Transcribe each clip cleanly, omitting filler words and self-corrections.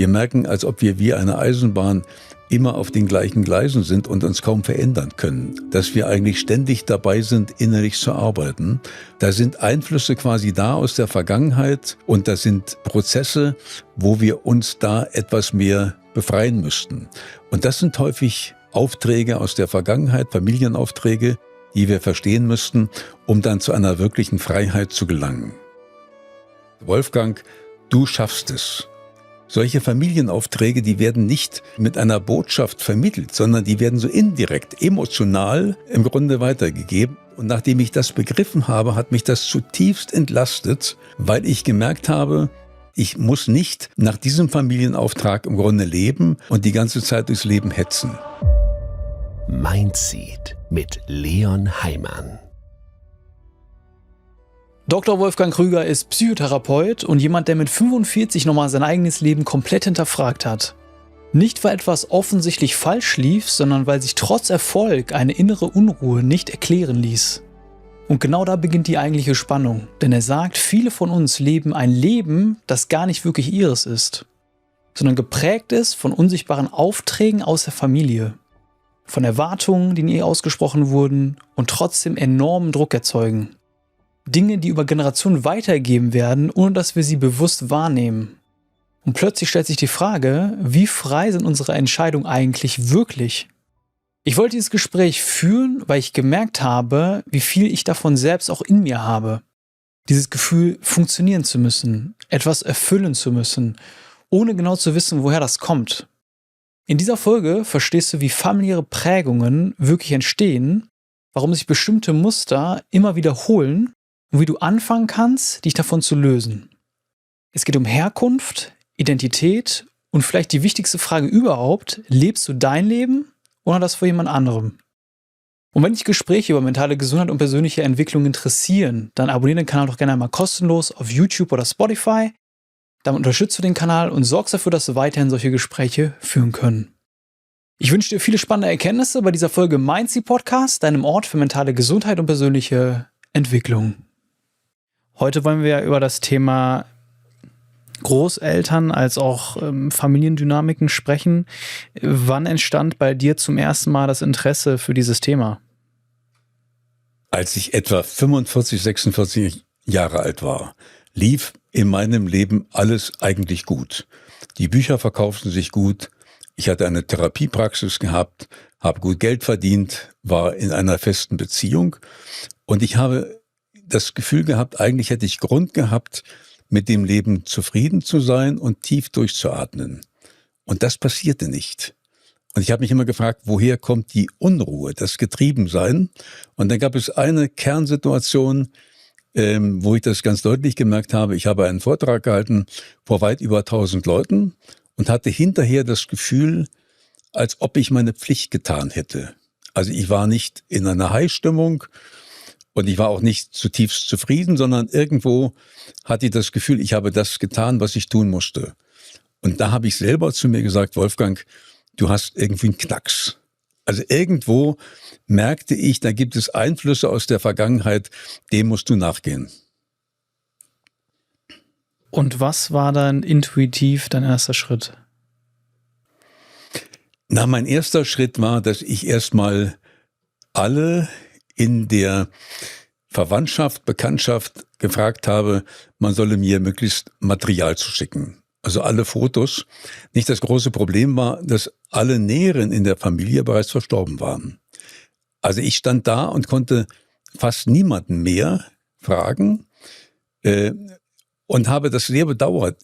Wir merken, als ob wir wie eine Eisenbahn immer auf den gleichen Gleisen sind und uns kaum verändern können. Dass wir eigentlich ständig dabei sind, innerlich zu arbeiten. Da sind Einflüsse quasi da aus der Vergangenheit und da sind Prozesse, wo wir uns da etwas mehr befreien müssten. Und das sind häufig Aufträge aus der Vergangenheit, Familienaufträge, die wir verstehen müssten, um dann zu einer wirklichen Freiheit zu gelangen. Wolfgang, du schaffst es. Solche Familienaufträge, die werden nicht mit einer Botschaft vermittelt, sondern die werden so indirekt, emotional im Grunde weitergegeben. Und nachdem ich das begriffen habe, hat mich das zutiefst entlastet, weil ich gemerkt habe, ich muss nicht nach diesem Familienauftrag im Grunde leben und die ganze Zeit durchs Leben hetzen. Mindseed mit Leon Heimann. Dr. Wolfgang Krüger ist Psychotherapeut und jemand, der mit 45 nochmal sein eigenes Leben komplett hinterfragt hat. Nicht, weil etwas offensichtlich falsch lief, sondern weil sich trotz Erfolg eine innere Unruhe nicht erklären ließ. Und genau da beginnt die eigentliche Spannung, denn er sagt, viele von uns leben ein Leben, das gar nicht wirklich ihres ist, sondern geprägt ist von unsichtbaren Aufträgen aus der Familie, von Erwartungen, die nie ausgesprochen wurden und trotzdem enormen Druck erzeugen. Dinge, die über Generationen weitergegeben werden, ohne dass wir sie bewusst wahrnehmen. Und plötzlich stellt sich die Frage, wie frei sind unsere Entscheidungen eigentlich wirklich? Ich wollte dieses Gespräch führen, weil ich gemerkt habe, wie viel ich davon selbst auch in mir habe. Dieses Gefühl, funktionieren zu müssen, etwas erfüllen zu müssen, ohne genau zu wissen, woher das kommt. In dieser Folge verstehst du, wie familiäre Prägungen wirklich entstehen, warum sich bestimmte Muster immer wiederholen und wie du anfangen kannst, dich davon zu lösen. Es geht um Herkunft, Identität und vielleicht die wichtigste Frage überhaupt, lebst du dein Leben oder das von jemand anderem? Und wenn dich Gespräche über mentale Gesundheit und persönliche Entwicklung interessieren, dann abonniere den Kanal doch gerne einmal kostenlos auf YouTube oder Spotify. Damit unterstützt du den Kanal und sorgst dafür, dass wir weiterhin solche Gespräche führen können. Ich wünsche dir viele spannende Erkenntnisse bei dieser Folge Mindseed Podcast, deinem Ort für mentale Gesundheit und persönliche Entwicklung. Heute wollen wir über das Thema Großeltern als auch Familiendynamiken sprechen. Wann entstand bei dir zum ersten Mal das Interesse für dieses Thema? Als ich etwa 45, 46 Jahre alt war, lief in meinem Leben alles eigentlich gut. Die Bücher verkauften sich gut, ich hatte eine Therapiepraxis gehabt, habe gut Geld verdient, war in einer festen Beziehung und ich habe das Gefühl gehabt, eigentlich hätte ich Grund gehabt, mit dem Leben zufrieden zu sein und tief durchzuatmen. Und das passierte nicht. Und ich habe mich immer gefragt, woher kommt die Unruhe, das Getriebensein? Und dann gab es eine Kernsituation, wo ich das ganz deutlich gemerkt habe. Ich habe einen Vortrag gehalten vor weit über 1000 Leuten und hatte hinterher das Gefühl, als ob ich meine Pflicht getan hätte. Also ich war nicht in einer High-Stimmung und ich war auch nicht zutiefst zufrieden, sondern irgendwo hatte ich das Gefühl, ich habe das getan, was ich tun musste. Und da habe ich selber zu mir gesagt, Wolfgang, du hast irgendwie einen Knacks. Also irgendwo merkte ich, da gibt es Einflüsse aus der Vergangenheit, dem musst du nachgehen. Und was war dann intuitiv dein erster Schritt? Na, mein erster Schritt war, dass ich erstmal alle in der Verwandtschaft, Bekanntschaft gefragt habe, man solle mir möglichst Material zuschicken. Also alle Fotos. Nicht das große Problem war, dass alle Näheren in der Familie bereits verstorben waren. Also ich stand da und konnte fast niemanden mehr fragen und habe das sehr bedauert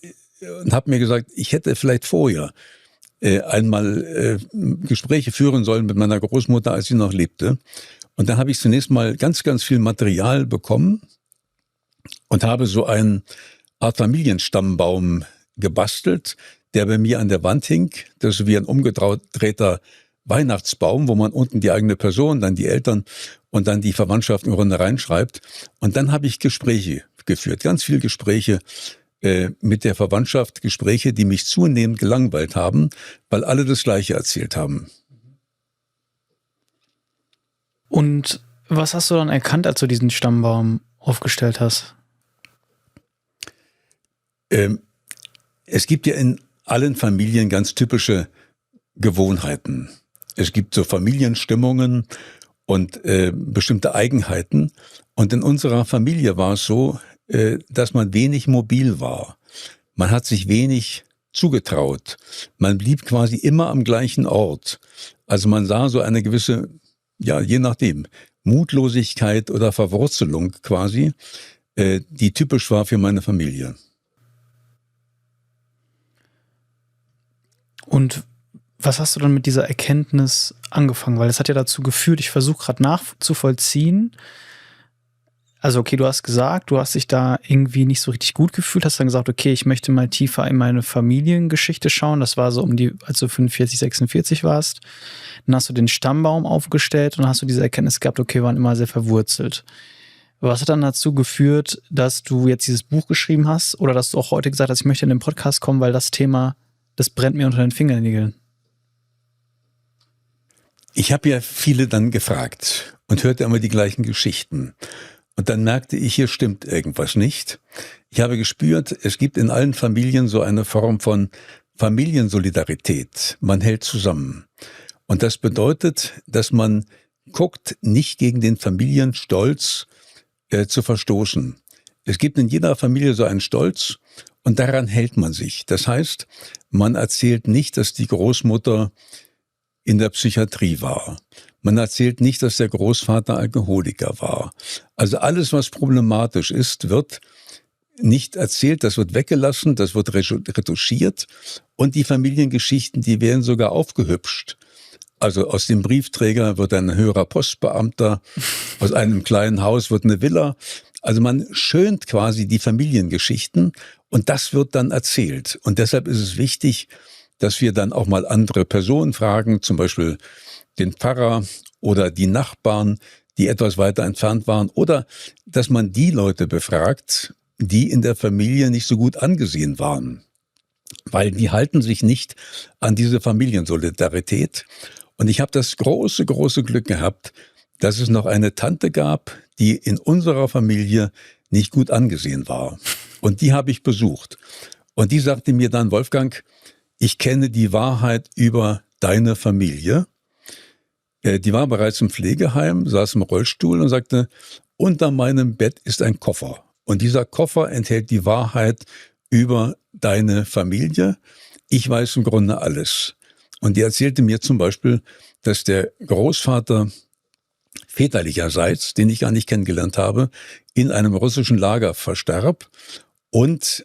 und habe mir gesagt, ich hätte vielleicht vorher einmal Gespräche führen sollen mit meiner Großmutter, als sie noch lebte. Und dann habe ich zunächst mal ganz, ganz viel Material bekommen und habe so eine Art Familienstammbaum gebastelt, der bei mir an der Wand hing. Das ist wie ein umgedrehter Weihnachtsbaum, wo man unten die eigene Person, dann die Eltern und dann die Verwandtschaft im Grunde reinschreibt. Und dann habe ich Gespräche geführt, ganz viele Gespräche mit der Verwandtschaft, Gespräche, die mich zunehmend gelangweilt haben, weil alle das Gleiche erzählt haben. Und was hast du dann erkannt, als du diesen Stammbaum aufgestellt hast? Es gibt ja in allen Familien ganz typische Gewohnheiten. Es gibt so Familienstimmungen und bestimmte Eigenheiten. Und in unserer Familie war es so, dass man wenig mobil war. Man hat sich wenig zugetraut. Man blieb quasi immer am gleichen Ort. Also man sah so eine gewisse, ja, je nachdem, Mutlosigkeit oder Verwurzelung quasi, die typisch war für meine Familie. Und was hast du dann mit dieser Erkenntnis angefangen? Weil es hat ja dazu geführt, ich versuche gerade nachzuvollziehen. Also okay, du hast gesagt, du hast dich da irgendwie nicht so richtig gut gefühlt, hast dann gesagt, okay, ich möchte mal tiefer in meine Familiengeschichte schauen. Das war so als du 45, 46 warst. Dann hast du den Stammbaum aufgestellt und hast du diese Erkenntnis gehabt, okay, wir waren immer sehr verwurzelt. Was hat dann dazu geführt, dass du jetzt dieses Buch geschrieben hast oder dass du auch heute gesagt hast, ich möchte in den Podcast kommen, weil das Thema, das brennt mir unter den Fingernägeln? Ich habe ja viele dann gefragt und hörte immer die gleichen Geschichten. Und dann merkte ich, hier stimmt irgendwas nicht. Ich habe gespürt, es gibt in allen Familien so eine Form von Familiensolidarität. Man hält zusammen. Und das bedeutet, dass man guckt, nicht gegen den Familienstolz zu verstoßen. Es gibt in jeder Familie so einen Stolz und daran hält man sich. Das heißt, man erzählt nicht, dass die Großmutter in der Psychiatrie war. Man erzählt nicht, dass der Großvater Alkoholiker war. Also alles, was problematisch ist, wird nicht erzählt, das wird weggelassen, das wird retuschiert und die Familiengeschichten, die werden sogar aufgehübscht. Also aus dem Briefträger wird ein höherer Postbeamter, aus einem kleinen Haus wird eine Villa. Also man schönt quasi die Familiengeschichten und das wird dann erzählt. Und deshalb ist es wichtig, dass wir dann auch mal andere Personen fragen, zum Beispiel den Pfarrer oder die Nachbarn, die etwas weiter entfernt waren, oder dass man die Leute befragt, die in der Familie nicht so gut angesehen waren, weil die halten sich nicht an diese Familiensolidarität. Und ich habe das große Glück gehabt, dass es noch eine Tante gab, die in unserer Familie nicht gut angesehen war. Und die habe ich besucht. Und die sagte mir dann, Wolfgang, ich kenne die Wahrheit über deine Familie. Die war bereits im Pflegeheim, saß im Rollstuhl und sagte, unter meinem Bett ist ein Koffer. Und dieser Koffer enthält die Wahrheit über deine Familie. Ich weiß im Grunde alles. Und die erzählte mir zum Beispiel, dass der Großvater väterlicherseits, den ich gar nicht kennengelernt habe, in einem russischen Lager verstarb und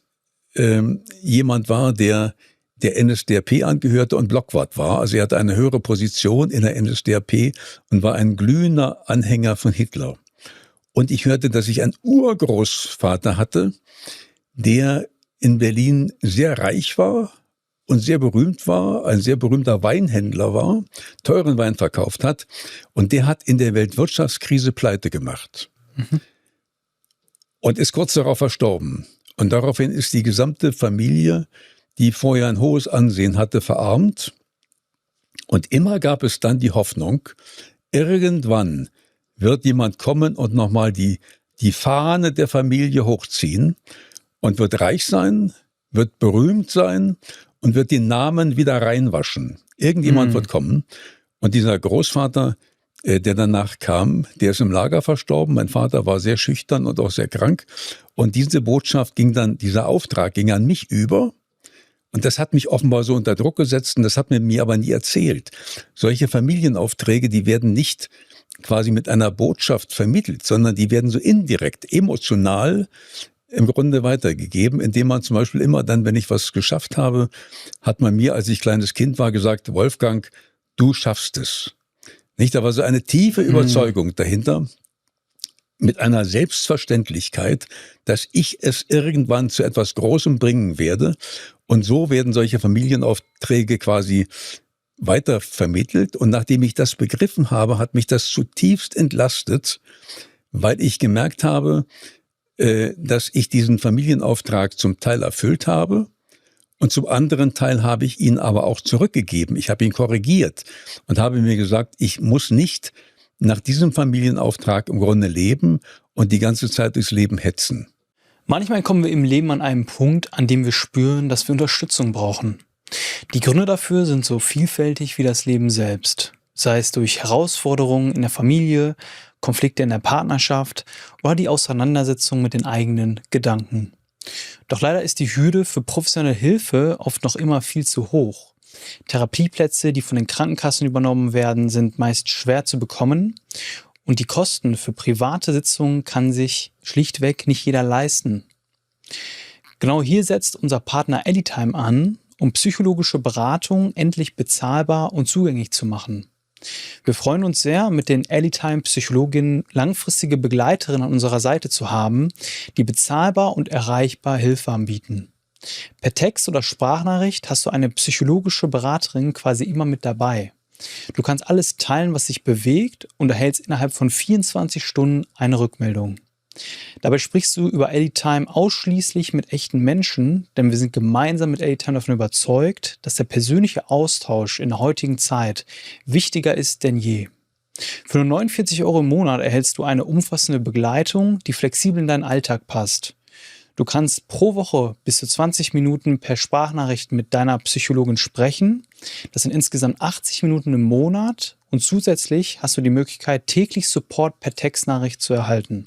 jemand war, der NSDAP angehörte und Blockwart war. Also er hatte eine höhere Position in der NSDAP und war ein glühender Anhänger von Hitler. Und ich hörte, dass ich einen Urgroßvater hatte, der in Berlin sehr reich war und sehr berühmt war, ein sehr berühmter Weinhändler war, teuren Wein verkauft hat und der hat in der Weltwirtschaftskrise pleite gemacht und ist kurz darauf verstorben. Und daraufhin ist die gesamte Familie, die vorher ein hohes Ansehen hatte, verarmt. Und immer gab es dann die Hoffnung, irgendwann wird jemand kommen und nochmal die Fahne der Familie hochziehen und wird reich sein, wird berühmt sein und wird den Namen wieder reinwaschen. Irgendjemand wird kommen. Und dieser Großvater, der danach kam, der ist im Lager verstorben. Mein Vater war sehr schüchtern und auch sehr krank. Und diese Botschaft dieser Auftrag ging an mich über. Und das hat mich offenbar so unter Druck gesetzt und das hat man mir aber nie erzählt. Solche Familienaufträge, die werden nicht quasi mit einer Botschaft vermittelt, sondern die werden so indirekt, emotional im Grunde weitergegeben, indem man zum Beispiel immer dann, wenn ich was geschafft habe, hat man mir, als ich kleines Kind war, gesagt, Wolfgang, du schaffst es. Nicht? Da war so eine tiefe Überzeugung dahinter, mit einer Selbstverständlichkeit, dass ich es irgendwann zu etwas Großem bringen werde. Und so werden solche Familienaufträge quasi weiter vermittelt. Und nachdem ich das begriffen habe, hat mich das zutiefst entlastet, weil ich gemerkt habe, dass ich diesen Familienauftrag zum Teil erfüllt habe. Und zum anderen Teil habe ich ihn aber auch zurückgegeben. Ich habe ihn korrigiert und habe mir gesagt, ich muss nicht nach diesem Familienauftrag im Grunde leben und die ganze Zeit durchs Leben hetzen. Manchmal kommen wir im Leben an einen Punkt, an dem wir spüren, dass wir Unterstützung brauchen. Die Gründe dafür sind so vielfältig wie das Leben selbst. Sei es durch Herausforderungen in der Familie, Konflikte in der Partnerschaft oder die Auseinandersetzung mit den eigenen Gedanken. Doch leider ist die Hürde für professionelle Hilfe oft noch immer viel zu hoch. Therapieplätze, die von den Krankenkassen übernommen werden, sind meist schwer zu bekommen und die Kosten für private Sitzungen kann sich schlichtweg nicht jeder leisten. Genau hier setzt unser Partner Anytime an, um psychologische Beratung endlich bezahlbar und zugänglich zu machen. Wir freuen uns sehr, mit den Anytime-Psychologinnen langfristige Begleiterinnen an unserer Seite zu haben, die bezahlbar und erreichbar Hilfe anbieten. Per Text oder Sprachnachricht hast du eine psychologische Beraterin quasi immer mit dabei. Du kannst alles teilen, was dich bewegt und erhältst innerhalb von 24 Stunden eine Rückmeldung. Dabei sprichst du über Anytime ausschließlich mit echten Menschen, denn wir sind gemeinsam mit Anytime davon überzeugt, dass der persönliche Austausch in der heutigen Zeit wichtiger ist denn je. Für nur 49 € im Monat erhältst du eine umfassende Begleitung, die flexibel in deinen Alltag passt. Du kannst pro Woche bis zu 20 Minuten per Sprachnachricht mit deiner Psychologin sprechen. Das sind insgesamt 80 Minuten im Monat und zusätzlich hast du die Möglichkeit, täglich Support per Textnachricht zu erhalten.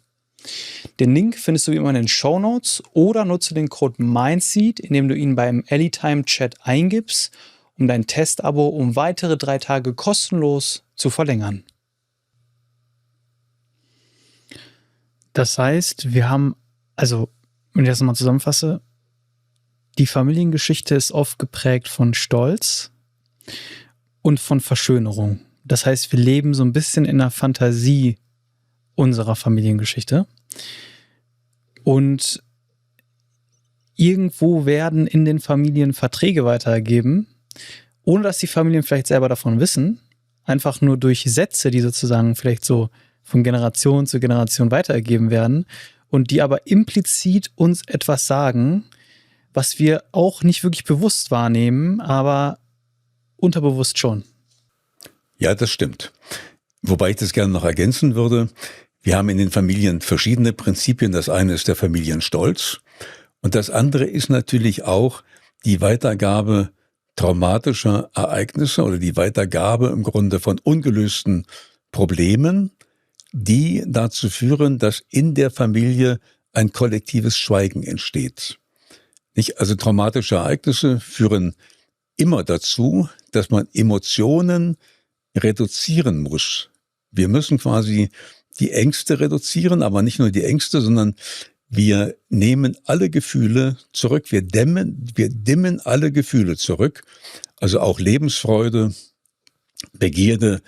Den Link findest du wie immer in den Shownotes oder nutze den Code MINDSEED, indem du ihn beim Anytime-Chat eingibst, um dein Testabo um weitere 3 Tage kostenlos zu verlängern. Das heißt, wir haben, also wenn ich das nochmal zusammenfasse, die Familiengeschichte ist oft geprägt von Stolz und von Verschönerung. Das heißt, wir leben so ein bisschen in der Fantasie unserer Familiengeschichte. Und irgendwo werden in den Familien Verträge weitergegeben, ohne dass die Familien vielleicht selber davon wissen, einfach nur durch Sätze, die sozusagen vielleicht so von Generation zu Generation weitergegeben werden und die aber implizit uns etwas sagen, was wir auch nicht wirklich bewusst wahrnehmen, aber unterbewusst schon. Ja, das stimmt. Wobei ich das gerne noch ergänzen würde. Wir haben in den Familien verschiedene Prinzipien. Das eine ist der Familienstolz und das andere ist natürlich auch die Weitergabe traumatischer Ereignisse oder die Weitergabe im Grunde von ungelösten Problemen, die dazu führen, dass in der Familie ein kollektives Schweigen entsteht. Also traumatische Ereignisse führen immer dazu, dass man Emotionen reduzieren muss. Wir müssen quasi die Ängste reduzieren, aber nicht nur die Ängste, sondern wir nehmen alle Gefühle zurück, wir dimmen alle Gefühle zurück, also auch Lebensfreude, Begierde,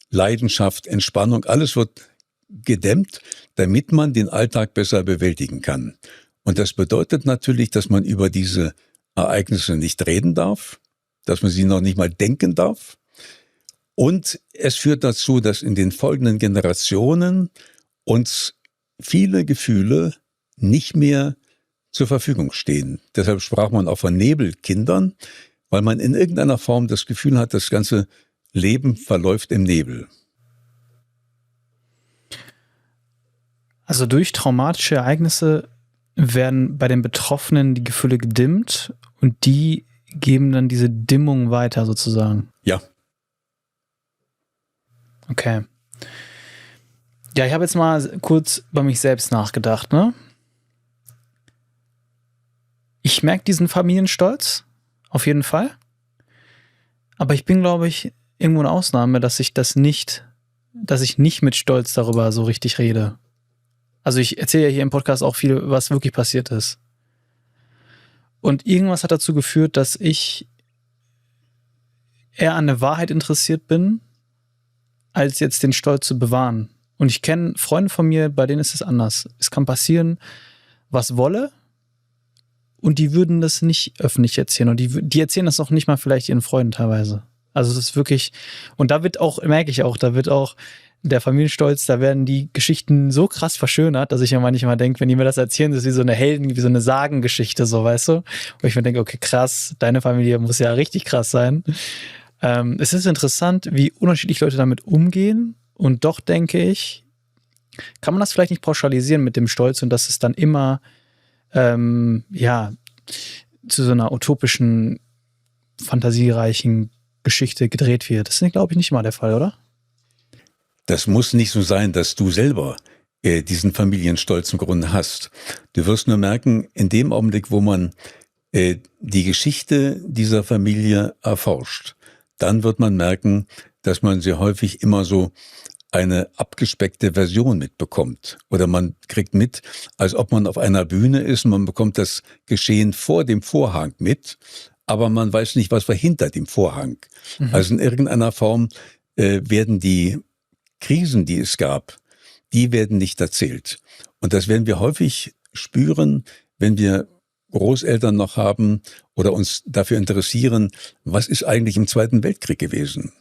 Leidenschaft, Entspannung, alles wird gedämmt, damit man den Alltag besser bewältigen kann. Und das bedeutet natürlich, dass man über diese Ereignisse nicht reden darf, dass man sie noch nicht mal denken darf. Und es führt dazu, dass in den folgenden Generationen uns viele Gefühle nicht mehr zur Verfügung stehen. Deshalb sprach man auch von Nebelkindern, weil man in irgendeiner Form das Gefühl hat, das ganze Leben verläuft im Nebel. Also durch traumatische Ereignisse werden bei den Betroffenen die Gefühle gedimmt und die geben dann diese Dimmung weiter sozusagen. Ja. Okay. Ja, ich habe jetzt mal kurz bei mich selbst nachgedacht, ne? Ich merke diesen Familienstolz, auf jeden Fall. Aber ich bin, glaube ich, irgendwo eine Ausnahme, dass ich nicht mit Stolz darüber so richtig rede. Also ich erzähle ja hier im Podcast auch viel, was wirklich passiert ist. Und irgendwas hat dazu geführt, dass ich eher an der Wahrheit interessiert bin, als jetzt den Stolz zu bewahren. Und ich kenne Freunde von mir, bei denen ist es anders. Es kann passieren, was wolle, und die würden das nicht öffentlich erzählen. Und die erzählen das auch nicht mal vielleicht ihren Freunden teilweise. Also es ist wirklich, und da wird auch, merke ich auch, da wird auch der Familienstolz, da werden die Geschichten so krass verschönert, dass ich ja manchmal denke, wenn die mir das erzählen, das ist wie so eine wie so eine Sagengeschichte, so, weißt du? Wo ich mir denke, okay, krass, deine Familie muss ja richtig krass sein. Es ist interessant, wie unterschiedlich Leute damit umgehen, und doch denke ich, kann man das vielleicht nicht pauschalisieren mit dem Stolz und dass es dann immer zu so einer utopischen fantasiereichen Geschichte gedreht wird. Das ist, glaube ich, nicht mal der Fall, oder? Das muss nicht so sein, dass du selber diesen Familienstolz im Grunde hast. Du wirst nur merken, in dem Augenblick, wo man die Geschichte dieser Familie erforscht, dann wird man merken, dass man sehr häufig immer so eine abgespeckte Version mitbekommt. Oder man kriegt mit, als ob man auf einer Bühne ist, man bekommt das Geschehen vor dem Vorhang mit, aber man weiß nicht, was war hinter dem Vorhang. Also in irgendeiner Form werden die Krisen, die es gab, die werden nicht erzählt. Und das werden wir häufig spüren, wenn wir Großeltern noch haben oder uns dafür interessieren, was ist eigentlich im Zweiten Weltkrieg gewesen?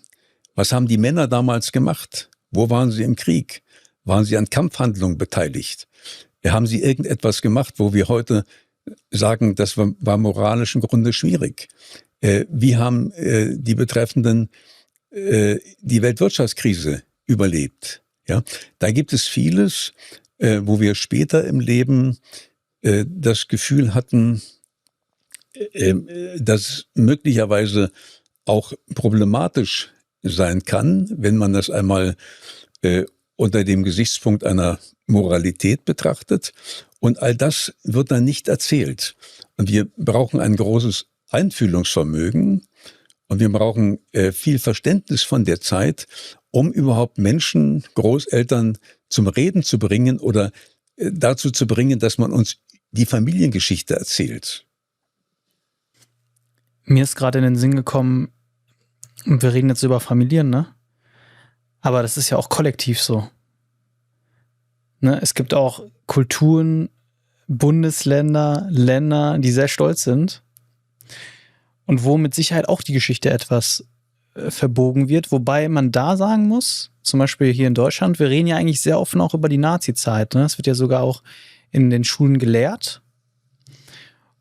Was haben die Männer damals gemacht? Wo waren sie im Krieg? Waren sie an Kampfhandlungen beteiligt? Haben sie irgendetwas gemacht, wo wir heute sagen, das war moralisch im Grunde schwierig? Wie haben die Betreffenden die Weltwirtschaftskrise überlebt? Ja, da gibt es vieles, wo wir später im Leben das Gefühl hatten, dass möglicherweise auch problematisch sein kann, wenn man das einmal unter dem Gesichtspunkt einer Moralität betrachtet. Und all das wird dann nicht erzählt. Und wir brauchen ein großes Einfühlungsvermögen und wir brauchen viel Verständnis von der Zeit, um überhaupt Menschen, Großeltern zum Reden zu bringen oder dazu zu bringen, dass man uns die Familiengeschichte erzählt. Mir ist gerade in den Sinn gekommen, wir reden jetzt über Familien, ne? Aber das ist ja auch kollektiv so. Ne? Es gibt auch Kulturen, Bundesländer, Länder, die sehr stolz sind und wo mit Sicherheit auch die Geschichte etwas verbogen wird, wobei man da sagen muss, zum Beispiel hier in Deutschland, wir reden ja eigentlich sehr offen auch über die Nazi-Zeit. Ne? Das wird ja sogar auch in den Schulen gelehrt.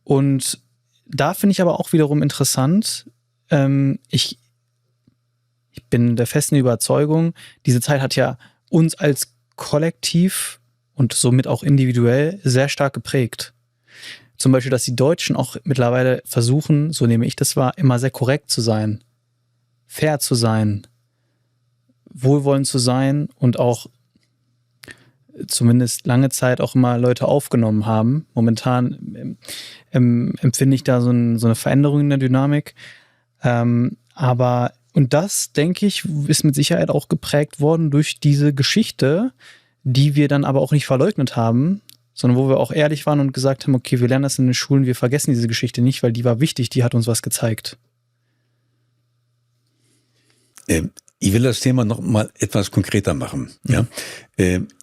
Und da finde ich aber auch wiederum interessant, ich bin der festen Überzeugung, diese Zeit hat ja uns als Kollektiv und somit auch individuell sehr stark geprägt. Zum Beispiel, dass die Deutschen auch mittlerweile versuchen, so nehme ich das wahr, immer sehr korrekt zu sein, fair zu sein, wohlwollend zu sein und auch zumindest lange Zeit auch immer Leute aufgenommen haben. Momentan empfinde ich da so eine Veränderung in der Dynamik. Und das, denke ich, ist mit Sicherheit auch geprägt worden durch diese Geschichte, die wir dann aber auch nicht verleugnet haben, sondern wo wir auch ehrlich waren und gesagt haben, okay, wir lernen das in den Schulen, wir vergessen diese Geschichte nicht, weil die war wichtig, die hat uns was gezeigt. Ich will das Thema noch mal etwas konkreter machen. Ja?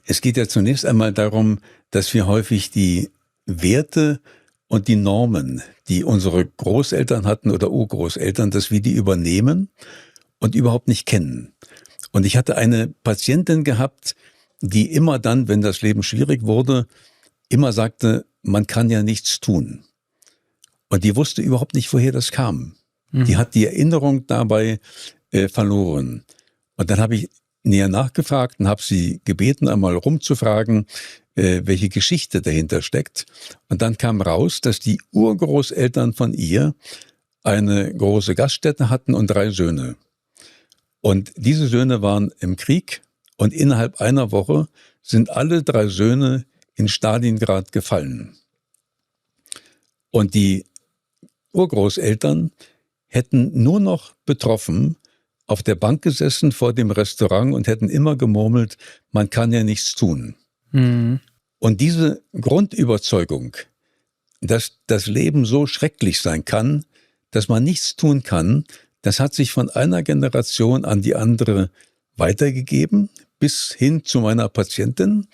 Es geht ja zunächst einmal darum, dass wir häufig die Werte und die Normen, die unsere Großeltern hatten oder Urgroßeltern, dass wir die übernehmen und überhaupt nicht kennen. Und ich hatte eine Patientin gehabt, die immer dann, wenn das Leben schwierig wurde, immer sagte, man kann ja nichts tun. Und die wusste überhaupt nicht, woher das kam. Die hat die Erinnerung dabei verloren. Und dann habe ich näher nachgefragt und habe sie gebeten, einmal rumzufragen, welche Geschichte dahinter steckt. Und dann kam raus, dass die Urgroßeltern von ihr eine große Gaststätte hatten und 3 Söhne. Und diese Söhne waren im Krieg und innerhalb einer Woche sind alle 3 Söhne in Stalingrad gefallen. Und die Urgroßeltern hätten nur noch betroffen auf der Bank gesessen vor dem Restaurant und hätten immer gemurmelt, man kann ja nichts tun. Mhm. Und diese Grundüberzeugung, dass das Leben so schrecklich sein kann, dass man nichts tun kann, das hat sich von einer Generation an die andere weitergegeben, bis hin zu meiner Patientin,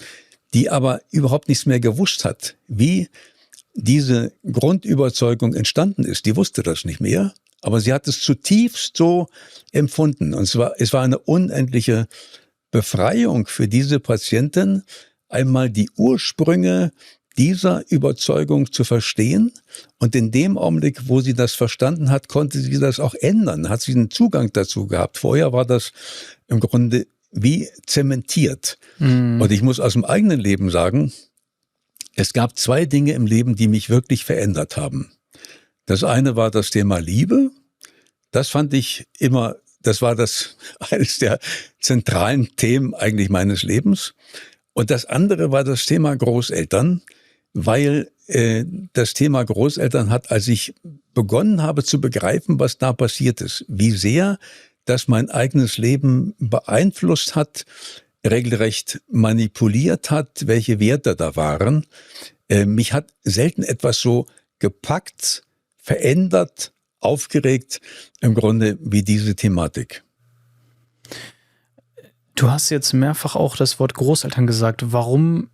die aber überhaupt nichts mehr gewusst hat, wie diese Grundüberzeugung entstanden ist. Die wusste das nicht mehr, aber sie hat es zutiefst so empfunden. Und es war eine unendliche Befreiung für diese Patientin, einmal die Ursprünge dieser Überzeugung zu verstehen. Und in dem Augenblick, wo sie das verstanden hat, konnte sie das auch ändern, hat sie einen Zugang dazu gehabt. Vorher war das im Grunde wie zementiert. Und ich muss aus dem eigenen Leben sagen, es gab 2 Dinge im Leben, die mich wirklich verändert haben. Das eine war das Thema Liebe Das fand ich immer, das war eines der zentralen Themen eigentlich meines Lebens. Und das andere war das Thema Großeltern, weil das Thema Großeltern hat, als ich begonnen habe zu begreifen, was da passiert ist, wie sehr das mein eigenes Leben beeinflusst hat, regelrecht manipuliert hat, welche Werte da waren. Mich hat selten etwas so gepackt, verändert, aufgeregt, im Grunde wie diese Thematik. Du hast jetzt mehrfach auch das Wort Großeltern gesagt. Warum?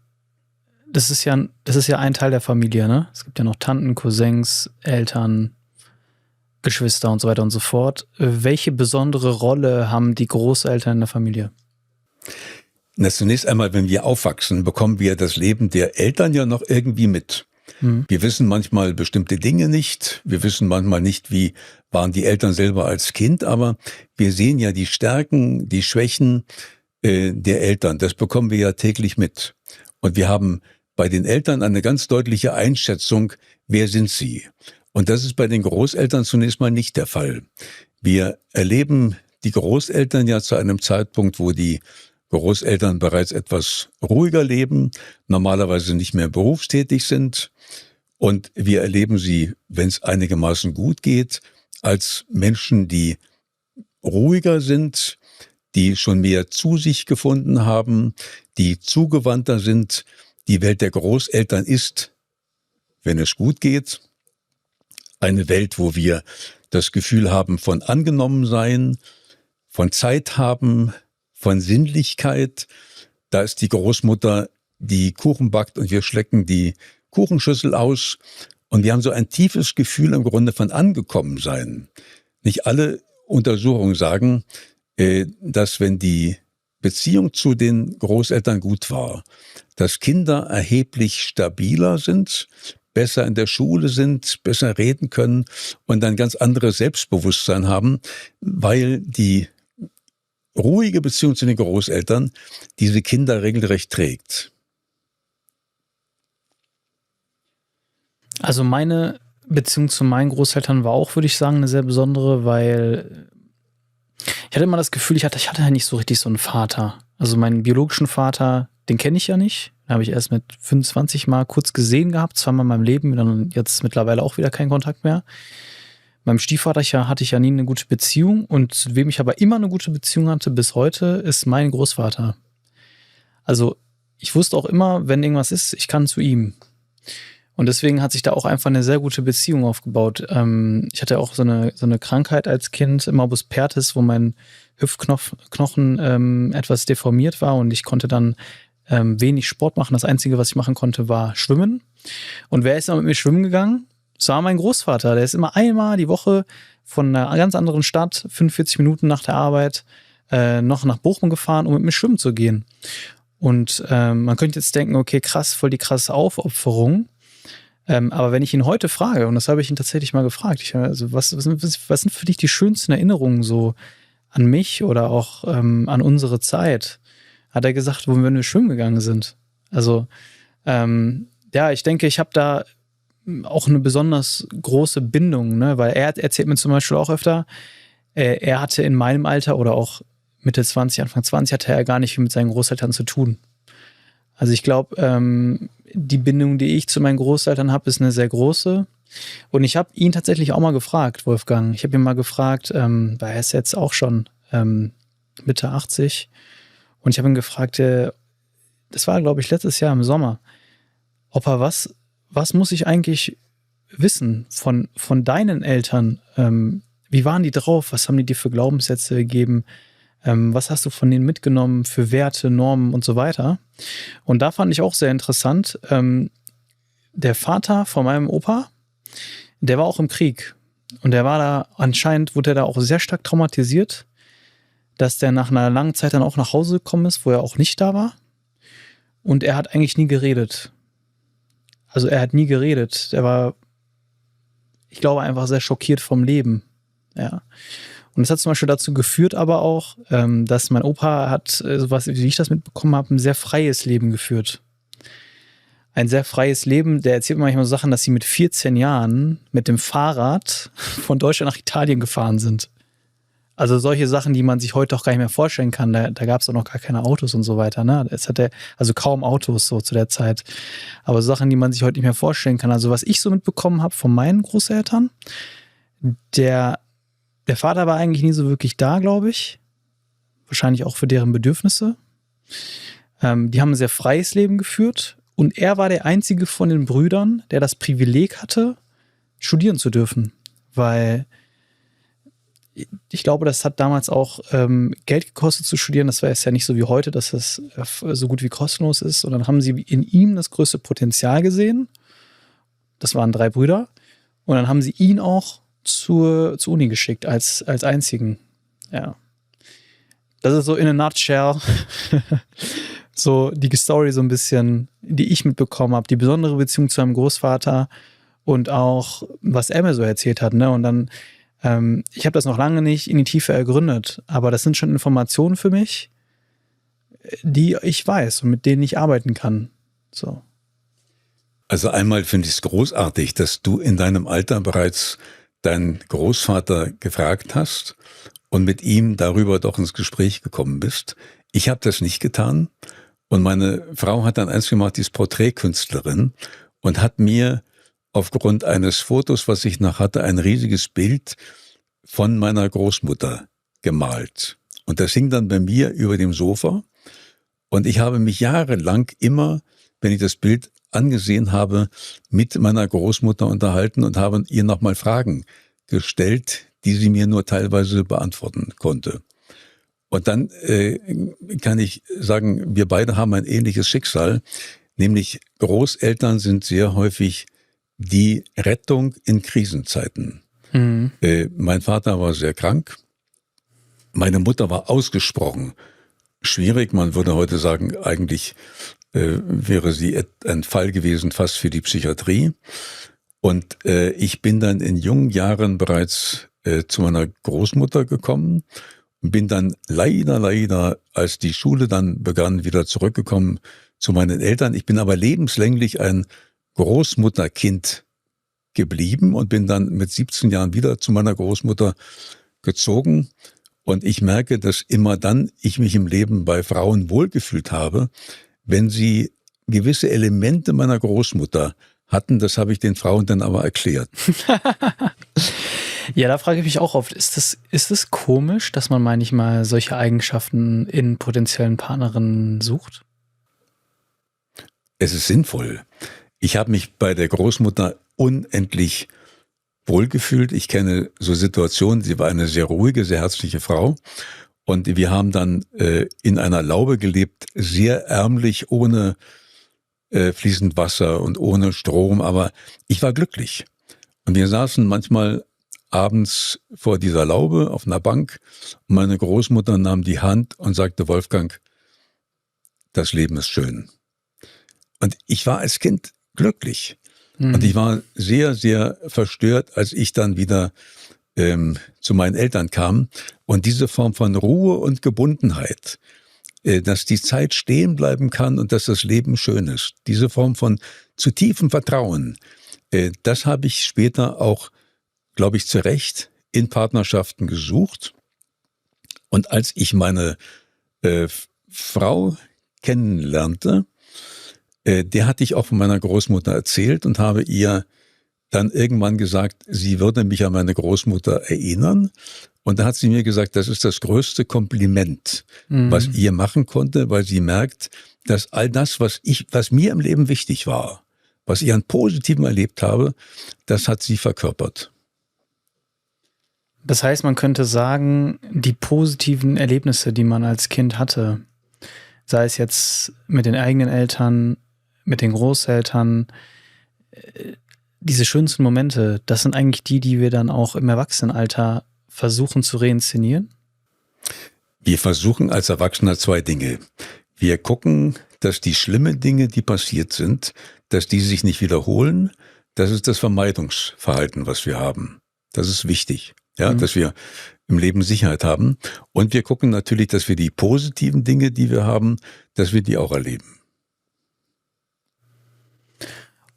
Das ist ja ein Teil der Familie, ne? Es gibt ja noch Tanten, Cousins, Eltern, Geschwister und so weiter und so fort. Welche besondere Rolle haben die Großeltern in der Familie? Na, zunächst einmal, wenn wir aufwachsen, bekommen wir das Leben der Eltern ja noch irgendwie mit. Wir wissen manchmal bestimmte Dinge nicht. Wir wissen manchmal nicht, wie waren die Eltern selber als Kind. Aber wir sehen ja die Stärken, die Schwächen der Eltern. Das bekommen wir ja täglich mit. Und wir haben bei den Eltern eine ganz deutliche Einschätzung, wer sind sie. Und das ist bei den Großeltern zunächst mal nicht der Fall. Wir erleben die Großeltern ja zu einem Zeitpunkt, wo die Großeltern bereits etwas ruhiger leben, normalerweise nicht mehr berufstätig sind. Und wir erleben sie, wenn es einigermaßen gut geht, als Menschen, die ruhiger sind, die schon mehr zu sich gefunden haben, die zugewandter sind. Die Welt der Großeltern ist, wenn es gut geht, eine Welt, wo wir das Gefühl haben von Angenommensein, von Zeit haben, von Sinnlichkeit. Da ist die Großmutter, die Kuchen backt und wir schlecken die Kuchenschüssel aus. Und wir haben so ein tiefes Gefühl im Grunde von Angekommensein. Nicht alle Untersuchungen sagen, dass wenn die Beziehung zu den Großeltern gut war, dass Kinder erheblich stabiler sind, besser in der Schule sind, besser reden können und ein ganz anderes Selbstbewusstsein haben, weil die ruhige Beziehung zu den Großeltern diese Kinder regelrecht trägt. Also meine Beziehung zu meinen Großeltern war auch, würde ich sagen, eine sehr besondere, weil ich hatte immer das Gefühl, ich hatte ja nicht so richtig so einen Vater. Also meinen biologischen Vater, den kenne ich ja nicht. Den habe ich erst mit 25 Mal kurz gesehen gehabt, zweimal in meinem Leben, dann jetzt mittlerweile auch wieder keinen Kontakt mehr. Meinem Stiefvater hatte ich ja nie eine gute Beziehung und zu wem ich aber immer eine gute Beziehung hatte bis heute, ist mein Großvater. Also ich wusste auch immer, wenn irgendwas ist, ich kann zu ihm. Und deswegen hat sich da auch einfach eine sehr gute Beziehung aufgebaut. Ich hatte auch so eine Krankheit als Kind, Morbus Perthes, wo mein Hüftknochen etwas deformiert war und ich konnte dann wenig Sport machen. Das Einzige, was ich machen konnte, war schwimmen. Und wer ist dann mit mir schwimmen gegangen? Das war mein Großvater. Der ist immer einmal die Woche von einer ganz anderen Stadt, 45 Minuten nach der Arbeit, noch nach Bochum gefahren, um mit mir schwimmen zu gehen. Und man könnte jetzt denken, okay, krass, voll die krasse Aufopferung. Aber wenn ich ihn heute frage, und das habe ich ihn tatsächlich mal gefragt, was sind für dich die schönsten Erinnerungen so an mich oder auch an unsere Zeit, hat er gesagt, wenn wir schwimmen gegangen sind. Also ich denke, ich habe da auch eine besonders große Bindung, ne? Weil er erzählt mir zum Beispiel auch öfter, er hatte in meinem Alter oder auch Mitte 20, Anfang 20, hatte er gar nicht viel mit seinen Großeltern zu tun. Also ich glaube, die Bindung, die ich zu meinen Großeltern habe, ist eine sehr große. Und ich habe ihn tatsächlich auch mal gefragt, Wolfgang. Ich habe ihn mal gefragt, weil er ist jetzt auch schon Mitte 80. Und ich habe ihn gefragt, das war, glaube ich, letztes Jahr im Sommer, ob er was muss ich eigentlich wissen von deinen Eltern? Wie waren die drauf? Was haben die dir für Glaubenssätze gegeben? Was hast du von denen mitgenommen für Werte, Normen und so weiter? Und da fand ich auch sehr interessant, der Vater von meinem Opa, der war auch im Krieg. Und der war da, anscheinend wurde er da auch sehr stark traumatisiert, dass der nach einer langen Zeit dann auch nach Hause gekommen ist, wo er auch nicht da war. Und er hat eigentlich nie geredet. Also er hat nie geredet. Der war, ich glaube, einfach sehr schockiert vom Leben. Ja. Und das hat zum Beispiel dazu geführt aber auch, dass mein Opa hat, wie ich das mitbekommen habe, ein sehr freies Leben geführt. ein sehr freies Leben. Der erzählt mir manchmal so Sachen, dass sie mit 14 Jahren mit dem Fahrrad von Deutschland nach Italien gefahren sind. Also solche Sachen, die man sich heute auch gar nicht mehr vorstellen kann. Da gab es auch noch gar keine Autos und so weiter. Ne? Es hatte also kaum Autos so zu der Zeit. Aber Sachen, die man sich heute nicht mehr vorstellen kann. Also was ich so mitbekommen habe von meinen Großeltern, der Vater war eigentlich nie so wirklich da, glaube ich. Wahrscheinlich auch für deren Bedürfnisse. Die haben ein sehr freies Leben geführt. Und er war der einzige von den Brüdern, der das Privileg hatte, studieren zu dürfen. Weil ich glaube, das hat damals auch Geld gekostet zu studieren. Das war jetzt ja nicht so wie heute, dass das so gut wie kostenlos ist. Und dann haben sie in ihm das größte Potenzial gesehen. Das waren 3 Brüder. Und dann haben sie ihn auch zur Uni geschickt als einzigen. Ja. Das ist so in a nutshell so die Story so ein bisschen, die ich mitbekommen habe. Die besondere Beziehung zu einem Großvater und auch, was er mir so erzählt hat. Ne? Und dann ich habe das noch lange nicht in die Tiefe ergründet, aber das sind schon Informationen für mich, die ich weiß und mit denen ich arbeiten kann. So. Also einmal finde ich es großartig, dass du in deinem Alter bereits deinen Großvater gefragt hast und mit ihm darüber doch ins Gespräch gekommen bist. Ich habe das nicht getan und meine Frau hat dann eins gemacht, die ist Porträtkünstlerin und hat mir aufgrund eines Fotos, was ich noch hatte, ein riesiges Bild von meiner Großmutter gemalt. Und das hing dann bei mir über dem Sofa. Und ich habe mich jahrelang immer, wenn ich das Bild angesehen habe, mit meiner Großmutter unterhalten und habe ihr nochmal Fragen gestellt, die sie mir nur teilweise beantworten konnte. Und dann kann ich sagen, wir beide haben ein ähnliches Schicksal, nämlich Großeltern sind sehr häufig die Rettung in Krisenzeiten. Mhm. Mein Vater war sehr krank. Meine Mutter war ausgesprochen schwierig. Man würde heute sagen, eigentlich wäre sie ein Fall gewesen fast für die Psychiatrie. Und ich bin dann in jungen Jahren bereits zu meiner Großmutter gekommen und bin dann leider, als die Schule dann begann, wieder zurückgekommen zu meinen Eltern. Ich bin aber lebenslänglich ein Großmutterkind geblieben und bin dann mit 17 Jahren wieder zu meiner Großmutter gezogen. Und ich merke, dass immer dann ich mich im Leben bei Frauen wohlgefühlt habe, wenn sie gewisse Elemente meiner Großmutter hatten. Das habe ich den Frauen dann aber erklärt. Ja, da frage ich mich auch oft, ist das komisch, dass man manchmal solche Eigenschaften in potenziellen Partnerinnen sucht? Es ist sinnvoll. Ich habe mich bei der Großmutter unendlich wohlgefühlt. Ich kenne so Situationen, sie war eine sehr ruhige, sehr herzliche Frau. Und wir haben dann in einer Laube gelebt, sehr ärmlich, ohne fließend Wasser und ohne Strom. Aber ich war glücklich. Und wir saßen manchmal abends vor dieser Laube auf einer Bank. Und meine Großmutter nahm die Hand und sagte, Wolfgang, das Leben ist schön. Und ich war als Kind glücklich. Und ich war sehr, sehr verstört, als ich dann wieder zu meinen Eltern kam. Und diese Form von Ruhe und Gebundenheit, dass die Zeit stehen bleiben kann und dass das Leben schön ist, diese Form von zu tiefem Vertrauen, das habe ich später auch, glaube ich, zu Recht in Partnerschaften gesucht. Und als ich meine Frau kennenlernte, der hatte ich auch von meiner Großmutter erzählt und habe ihr dann irgendwann gesagt, sie würde mich an meine Großmutter erinnern. Und da hat sie mir gesagt, das ist das größte Kompliment, was ihr machen konnte, weil sie merkt, dass all das, was mir im Leben wichtig war, was ich an Positivem erlebt habe, das hat sie verkörpert. Das heißt, man könnte sagen, die positiven Erlebnisse, die man als Kind hatte, sei es jetzt mit den eigenen Eltern, mit den Großeltern, diese schönsten Momente, das sind eigentlich die wir dann auch im Erwachsenenalter versuchen zu reinszenieren? Wir versuchen als Erwachsener 2 Dinge. Wir gucken, dass die schlimmen Dinge, die passiert sind, dass die sich nicht wiederholen. Das ist das Vermeidungsverhalten, was wir haben. Das ist wichtig, ja, dass wir im Leben Sicherheit haben. Und wir gucken natürlich, dass wir die positiven Dinge, die wir haben, dass wir die auch erleben.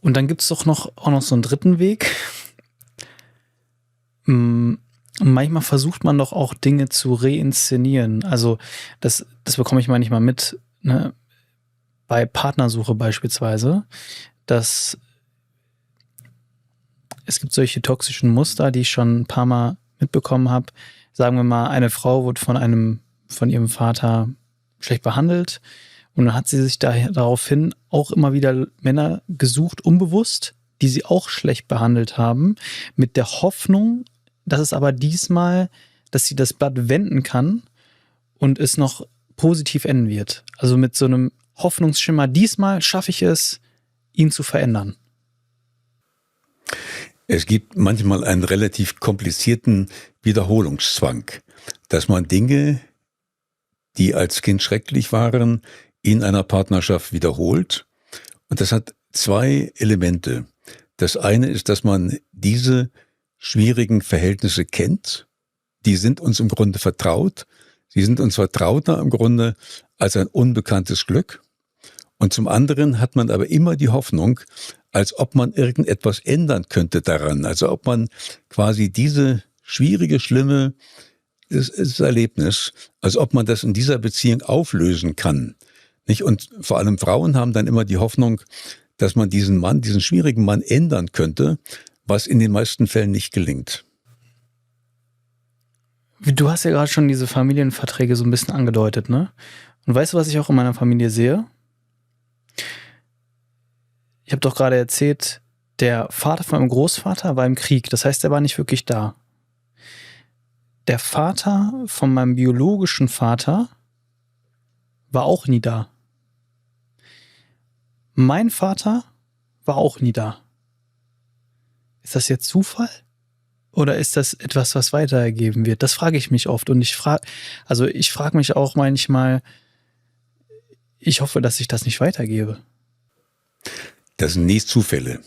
Und dann gibt es doch auch noch so einen dritten Weg. Manchmal versucht man doch auch Dinge zu reinszenieren. Also das bekomme ich manchmal mit, ne? Bei Partnersuche beispielsweise, dass es gibt solche toxischen Muster, die ich schon ein paar Mal mitbekommen habe. Sagen wir mal, eine Frau wurde von ihrem Vater schlecht behandelt und dann hat sie sich daraufhin auch immer wieder Männer gesucht, unbewusst, die sie auch schlecht behandelt haben, mit der Hoffnung, dass es aber diesmal, dass sie das Blatt wenden kann und es noch positiv enden wird. Also mit so einem Hoffnungsschimmer, diesmal schaffe ich es, ihn zu verändern. Es gibt manchmal einen relativ komplizierten Wiederholungszwang, dass man Dinge, die als Kind schrecklich waren, in einer Partnerschaft wiederholt. Und das hat zwei Elemente. Das eine ist, dass man diese schwierigen Verhältnisse kennt. Die sind uns im Grunde vertraut. Sie sind uns vertrauter im Grunde als ein unbekanntes Glück. Und zum anderen hat man aber immer die Hoffnung, als ob man irgendetwas ändern könnte daran. Also ob man quasi diese schwierige, schlimme das Erlebnis, als ob man das in dieser Beziehung auflösen kann. Nicht? Und vor allem Frauen haben dann immer die Hoffnung, dass man diesen schwierigen Mann ändern könnte, was in den meisten Fällen nicht gelingt. Du hast ja gerade schon diese Familienverträge so ein bisschen angedeutet, ne? Und weißt du, was ich auch in meiner Familie sehe? Ich habe doch gerade erzählt, der Vater von meinem Großvater war im Krieg. Das heißt, er war nicht wirklich da. Der Vater von meinem biologischen Vater war auch nie da. Mein Vater war auch nie da. Ist das jetzt Zufall? Oder ist das etwas, was weitergegeben wird? Das frage ich mich oft. Und ich frage mich auch manchmal, ich hoffe, dass ich das nicht weitergebe. Das sind nicht Zufälle.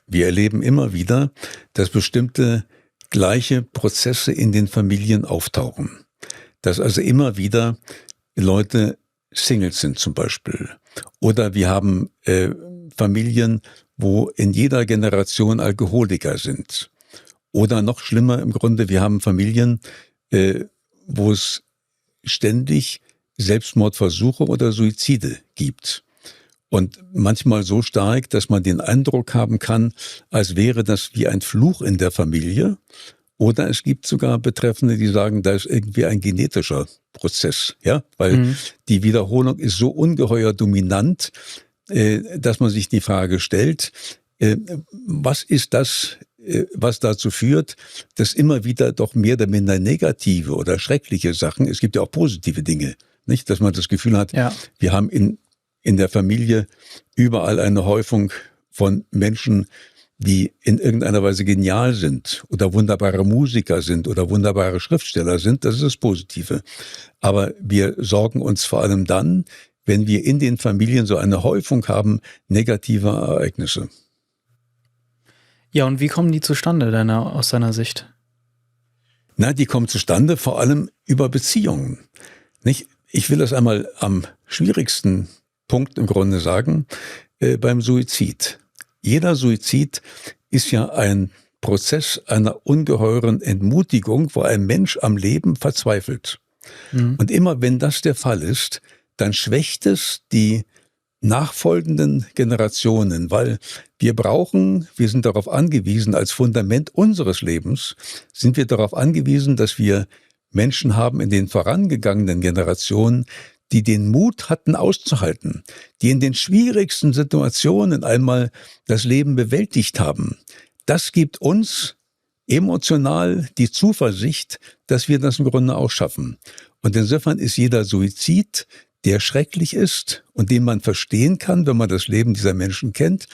Wir erleben immer wieder, dass bestimmte gleiche Prozesse in den Familien auftauchen. Dass also immer wieder Leute Singles sind zum Beispiel. Oder wir haben Familien, wo in jeder Generation Alkoholiker sind. Oder noch schlimmer im Grunde, wir haben Familien, wo es ständig Selbstmordversuche oder Suizide gibt. Und manchmal so stark, dass man den Eindruck haben kann, als wäre das wie ein Fluch in der Familie. Oder es gibt sogar Betreffende, die sagen, da ist irgendwie ein genetischer Prozess, ja, weil die Wiederholung ist so ungeheuer dominant, dass man sich die Frage stellt, was ist das, was dazu führt, dass immer wieder doch mehr oder minder negative oder schreckliche Sachen, es gibt ja auch positive Dinge, nicht, dass man das Gefühl hat, ja, wir haben in der Familie überall eine Häufung von Menschen, die in irgendeiner Weise genial sind oder wunderbare Musiker sind oder wunderbare Schriftsteller sind, das ist das Positive. Aber wir sorgen uns vor allem dann, wenn wir in den Familien so eine Häufung haben negativer Ereignisse. Ja, und wie kommen die zustande aus deiner Sicht? Na, die kommen zustande vor allem über Beziehungen. Nicht? Ich will das einmal am schwierigsten Punkt im Grunde sagen, beim Suizid. Jeder Suizid ist ja ein Prozess einer ungeheuren Entmutigung, wo ein Mensch am Leben verzweifelt. Und immer wenn das der Fall ist, dann schwächt es die nachfolgenden Generationen, weil wir sind darauf angewiesen, als Fundament unseres Lebens, sind wir darauf angewiesen, dass wir Menschen haben in den vorangegangenen Generationen, die den Mut hatten auszuhalten, die in den schwierigsten Situationen einmal das Leben bewältigt haben. Das gibt uns emotional die Zuversicht, dass wir das im Grunde auch schaffen. Und insofern ist jeder Suizid, der schrecklich ist und den man verstehen kann, wenn man das Leben dieser Menschen kennt,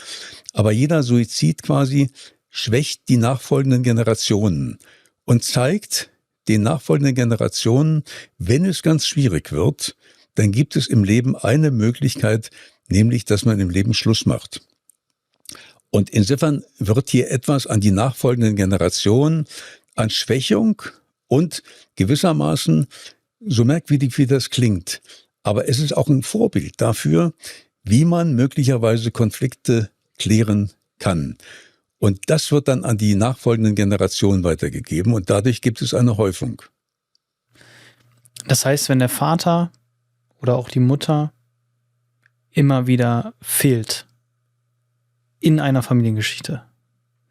aber jeder Suizid quasi schwächt die nachfolgenden Generationen und zeigt den nachfolgenden Generationen, wenn es ganz schwierig wird, dann gibt es im Leben eine Möglichkeit, nämlich, dass man im Leben Schluss macht. Und insofern wird hier etwas an die nachfolgenden Generationen an Schwächung und gewissermaßen, so merkwürdig wie das klingt, aber es ist auch ein Vorbild dafür, wie man möglicherweise Konflikte klären kann. Und das wird dann an die nachfolgenden Generationen weitergegeben und dadurch gibt es eine Häufung. Das heißt, wenn der Vater oder auch die Mutter immer wieder fehlt in einer Familiengeschichte.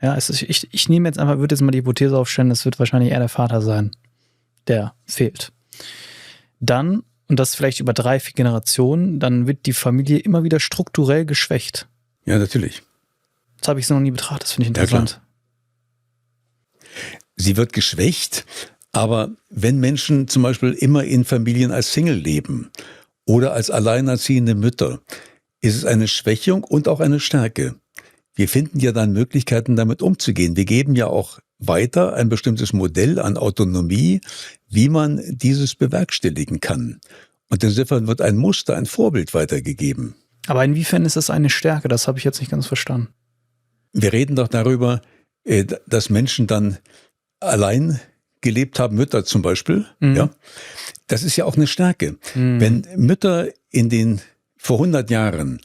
Ja, ich nehme jetzt einfach, würde jetzt mal die Hypothese aufstellen, es wird wahrscheinlich eher der Vater sein, der fehlt. Dann, und das vielleicht über 3, 4 Generationen, dann wird die Familie immer wieder strukturell geschwächt. Ja, natürlich. Das habe ich so noch nie betrachtet, das finde ich interessant. Ja, sie wird geschwächt, aber wenn Menschen zum Beispiel immer in Familien als Single leben oder als alleinerziehende Mütter, ist es eine Schwächung und auch eine Stärke. Wir finden ja dann Möglichkeiten, damit umzugehen. Wir geben ja auch weiter ein bestimmtes Modell an Autonomie, wie man dieses bewerkstelligen kann. Und insofern wird ein Muster, ein Vorbild weitergegeben. Aber inwiefern ist das eine Stärke? Das habe ich jetzt nicht ganz verstanden. Wir reden doch darüber, dass Menschen dann allein gelebt haben, Mütter zum Beispiel. Ja, das ist ja auch eine Stärke. Wenn Mütter vor 100 Jahren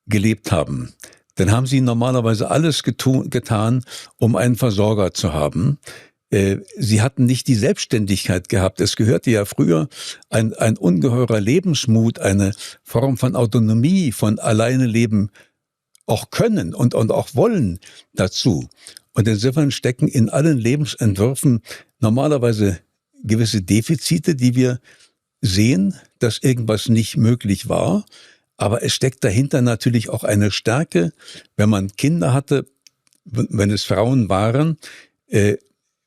gelebt haben, dann haben sie normalerweise alles getan, um einen Versorger zu haben. Sie hatten nicht die Selbstständigkeit gehabt. Es gehörte ja früher ein ungeheurer Lebensmut, eine Form von Autonomie, von alleine leben auch können und auch wollen dazu. Und insofern stecken in allen Lebensentwürfen normalerweise gewisse Defizite, die wir sehen, dass irgendwas nicht möglich war. Aber es steckt dahinter natürlich auch eine Stärke, wenn man Kinder hatte, wenn es Frauen waren,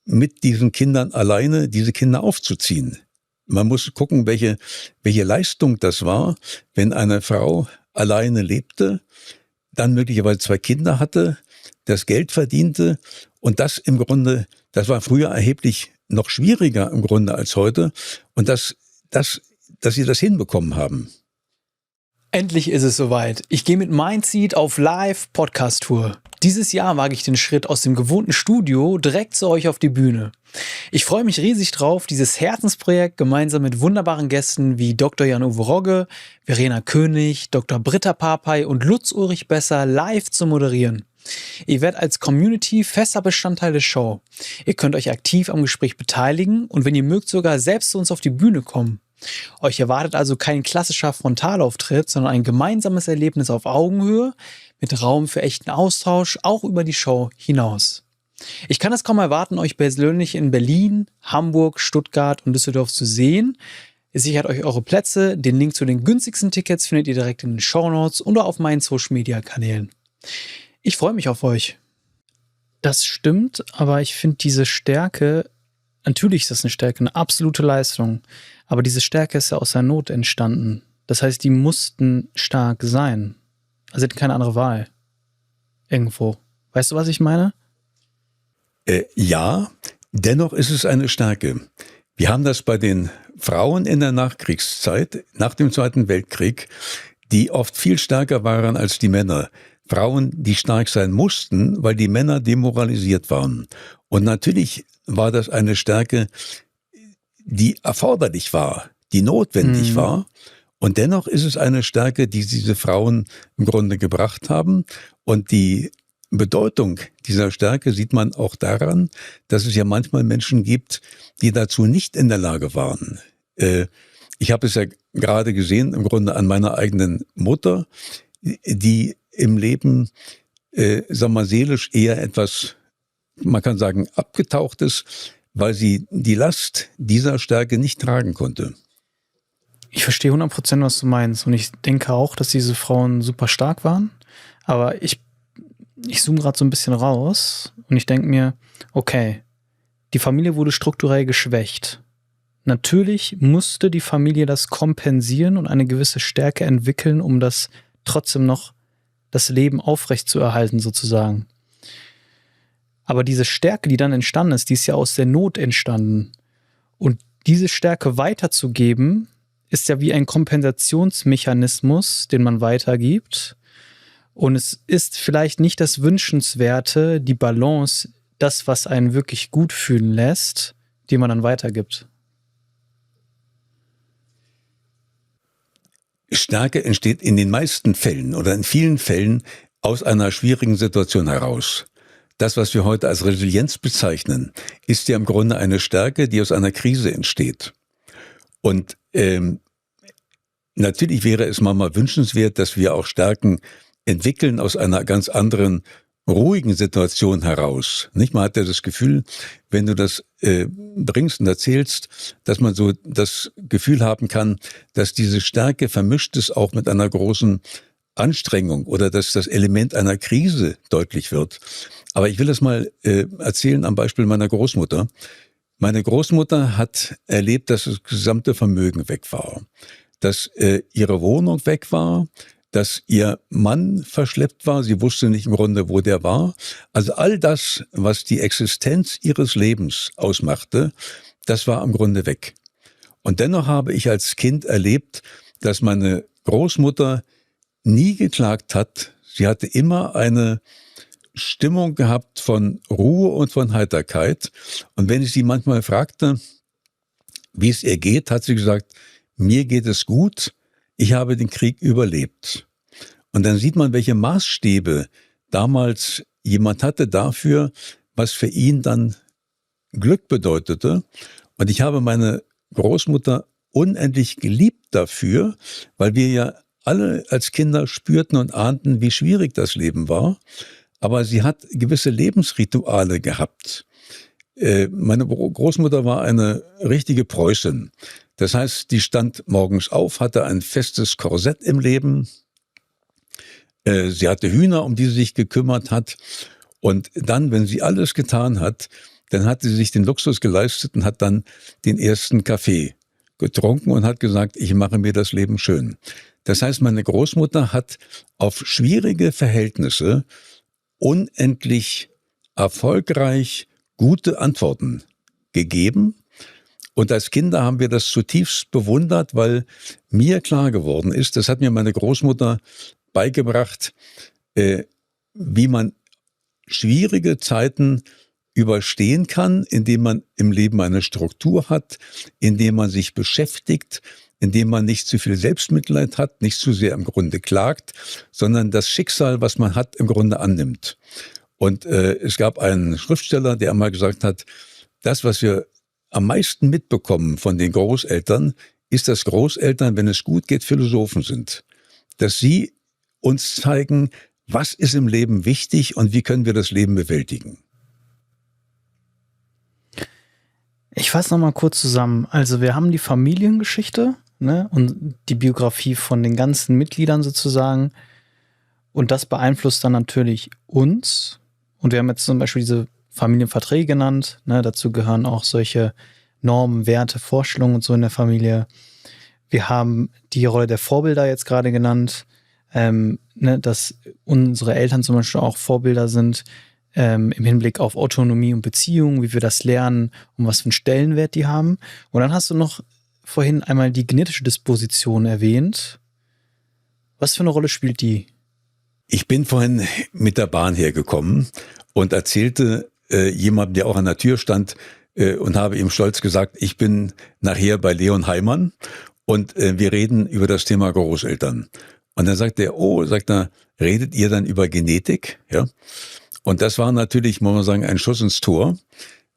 mit diesen Kindern alleine diese Kinder aufzuziehen. Man muss gucken, welche Leistung das war, wenn eine Frau alleine lebte, dann möglicherweise 2 Kinder hatte, das Geld verdiente und das im Grunde, das war früher erheblich noch schwieriger im Grunde als heute und dass sie das hinbekommen haben. Endlich ist es soweit. Ich gehe mit Mindseed auf Live-Podcast-Tour. Dieses Jahr wage ich den Schritt aus dem gewohnten Studio direkt zu euch auf die Bühne. Ich freue mich riesig drauf, dieses Herzensprojekt gemeinsam mit wunderbaren Gästen wie Dr. Jan-Uwe Rogge, Verena König, Dr. Britta Papay und Lutz Ulrich Besser live zu moderieren. Ihr werdet als Community fester Bestandteil der Show. Ihr könnt euch aktiv am Gespräch beteiligen und wenn ihr mögt, sogar selbst zu uns auf die Bühne kommen. Euch erwartet also kein klassischer Frontalauftritt, sondern ein gemeinsames Erlebnis auf Augenhöhe mit Raum für echten Austausch, auch über die Show hinaus. Ich kann es kaum erwarten, euch persönlich in Berlin, Hamburg, Stuttgart und Düsseldorf zu sehen. Ihr sichert euch eure Plätze. Den Link zu den günstigsten Tickets findet ihr direkt in den Shownotes oder auf meinen Social-Media-Kanälen. Ich freue mich auf euch. Das stimmt, aber ich finde diese Stärke, natürlich ist das eine Stärke, eine absolute Leistung, aber diese Stärke ist ja aus der Not entstanden. Das heißt, die mussten stark sein. Also sie hatten keine andere Wahl. Irgendwo. Weißt du, was ich meine? Ja, dennoch ist es eine Stärke. Wir haben das bei den Frauen in der Nachkriegszeit, nach dem Zweiten Weltkrieg, die oft viel stärker waren als die Männer. Frauen, die stark sein mussten, weil die Männer demoralisiert waren. Und natürlich war das eine Stärke, die erforderlich war, die notwendig war. Und dennoch ist es eine Stärke, die diese Frauen im Grunde gebracht haben. Und die Bedeutung dieser Stärke sieht man auch daran, dass es ja manchmal Menschen gibt, die dazu nicht in der Lage waren. Ich habe es ja gerade gesehen, im Grunde an meiner eigenen Mutter, die im Leben, seelisch eher etwas, man kann sagen, abgetaucht ist, weil sie die Last dieser Stärke nicht tragen konnte. Ich verstehe 100%, was du meinst. Und ich denke auch, dass diese Frauen super stark waren. Aber ich zoome gerade so ein bisschen raus und ich denke mir, okay, die Familie wurde strukturell geschwächt. Natürlich musste die Familie das kompensieren und eine gewisse Stärke entwickeln, um das trotzdem noch das Leben aufrechtzuerhalten sozusagen. Aber diese Stärke, die dann entstanden ist, die ist ja aus der Not entstanden. Und diese Stärke weiterzugeben, ist ja wie ein Kompensationsmechanismus, den man weitergibt. Und es ist vielleicht nicht das Wünschenswerte, die Balance, das, was einen wirklich gut fühlen lässt, die man dann weitergibt. Stärke entsteht in den meisten Fällen oder in vielen Fällen aus einer schwierigen Situation heraus. Das, was wir heute als Resilienz bezeichnen, ist ja im Grunde eine Stärke, die aus einer Krise entsteht. Und natürlich wäre es manchmal wünschenswert, dass wir auch Stärken entwickeln aus einer ganz anderen, ruhigen Situation heraus. Nicht? Man hat ja das Gefühl, wenn du das bringst und erzählst, dass man so das Gefühl haben kann, dass diese Stärke vermischt ist auch mit einer großen Anstrengung oder dass das Element einer Krise deutlich wird. Aber ich will das mal erzählen am Beispiel meiner Großmutter. Meine Großmutter hat erlebt, dass das gesamte Vermögen weg war, dass ihre Wohnung weg war, dass ihr Mann verschleppt war. Sie wusste nicht im Grunde, wo der war. Also all das, was die Existenz ihres Lebens ausmachte, das war im Grunde weg. Und dennoch habe ich als Kind erlebt, dass meine Großmutter nie geklagt hat. Sie hatte immer eine Stimmung gehabt von Ruhe und von Heiterkeit. Und wenn ich sie manchmal fragte, wie es ihr geht, hat sie gesagt, mir geht es gut, ich habe den Krieg überlebt. Und dann sieht man, welche Maßstäbe damals jemand hatte dafür, was für ihn dann Glück bedeutete. Und ich habe meine Großmutter unendlich geliebt dafür, weil wir ja alle als Kinder spürten und ahnten, wie schwierig das Leben war. Aber sie hat gewisse Lebensrituale gehabt. Meine Großmutter war eine richtige Preußin. Das heißt, die stand morgens auf, hatte ein festes Korsett im Leben. Sie hatte Hühner, um die sie sich gekümmert hat. Und dann, wenn sie alles getan hat, dann hat sie sich den Luxus geleistet und hat dann den ersten Kaffee getrunken und hat gesagt, ich mache mir das Leben schön. Das heißt, meine Großmutter hat auf schwierige Verhältnisse unendlich erfolgreich gute Antworten gegeben. Und als Kinder haben wir das zutiefst bewundert, weil mir klar geworden ist, das hat mir meine Großmutter beigebracht, wie man schwierige Zeiten überstehen kann, indem man im Leben eine Struktur hat, indem man sich beschäftigt, indem man nicht zu viel Selbstmitleid hat, nicht zu sehr im Grunde klagt, sondern das Schicksal, was man hat, im Grunde annimmt. Und es gab einen Schriftsteller, der einmal gesagt hat, das, was wir am meisten mitbekommen von den Großeltern, ist, dass Großeltern, wenn es gut geht, Philosophen sind. Dass sie uns zeigen, was ist im Leben wichtig und wie können wir das Leben bewältigen. Ich fasse nochmal kurz zusammen. Also wir haben die Familiengeschichte, ne, und die Biografie von den ganzen Mitgliedern sozusagen. Und das beeinflusst dann natürlich uns. Und wir haben jetzt zum Beispiel diese Familienverträge genannt. Ne, dazu gehören auch solche Normen, Werte, Vorstellungen und so in der Familie. Wir haben die Rolle der Vorbilder jetzt gerade genannt. Ne, dass unsere Eltern zum Beispiel auch Vorbilder sind im Hinblick auf Autonomie und Beziehung, wie wir das lernen und was für einen Stellenwert die haben. Und dann hast du noch vorhin einmal die genetische Disposition erwähnt. Was für eine Rolle spielt die? Ich bin vorhin mit der Bahn hergekommen und erzählte jemandem, der auch an der Tür stand, und habe ihm stolz gesagt, ich bin nachher bei Leon Heimann und wir reden über das Thema Großeltern. Und dann sagt er, redet ihr dann über Genetik? Ja. Und das war natürlich, muss man sagen, ein Schuss ins Tor,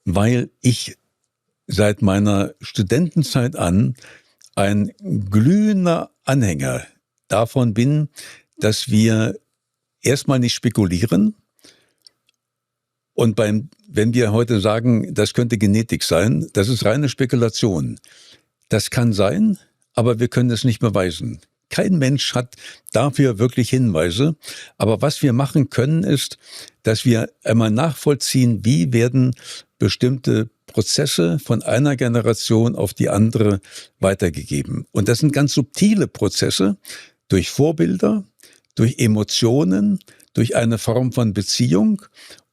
weil ich seit meiner Studentenzeit an ein glühender Anhänger davon bin, dass wir erstmal nicht spekulieren. Und wenn wir heute sagen, das könnte Genetik sein, das ist reine Spekulation. Das kann sein, aber wir können es nicht beweisen. Kein Mensch hat dafür wirklich Hinweise. Aber was wir machen können, ist, dass wir einmal nachvollziehen, wie werden bestimmte Prozesse von einer Generation auf die andere weitergegeben. Und das sind ganz subtile Prozesse durch Vorbilder, durch Emotionen, durch eine Form von Beziehung.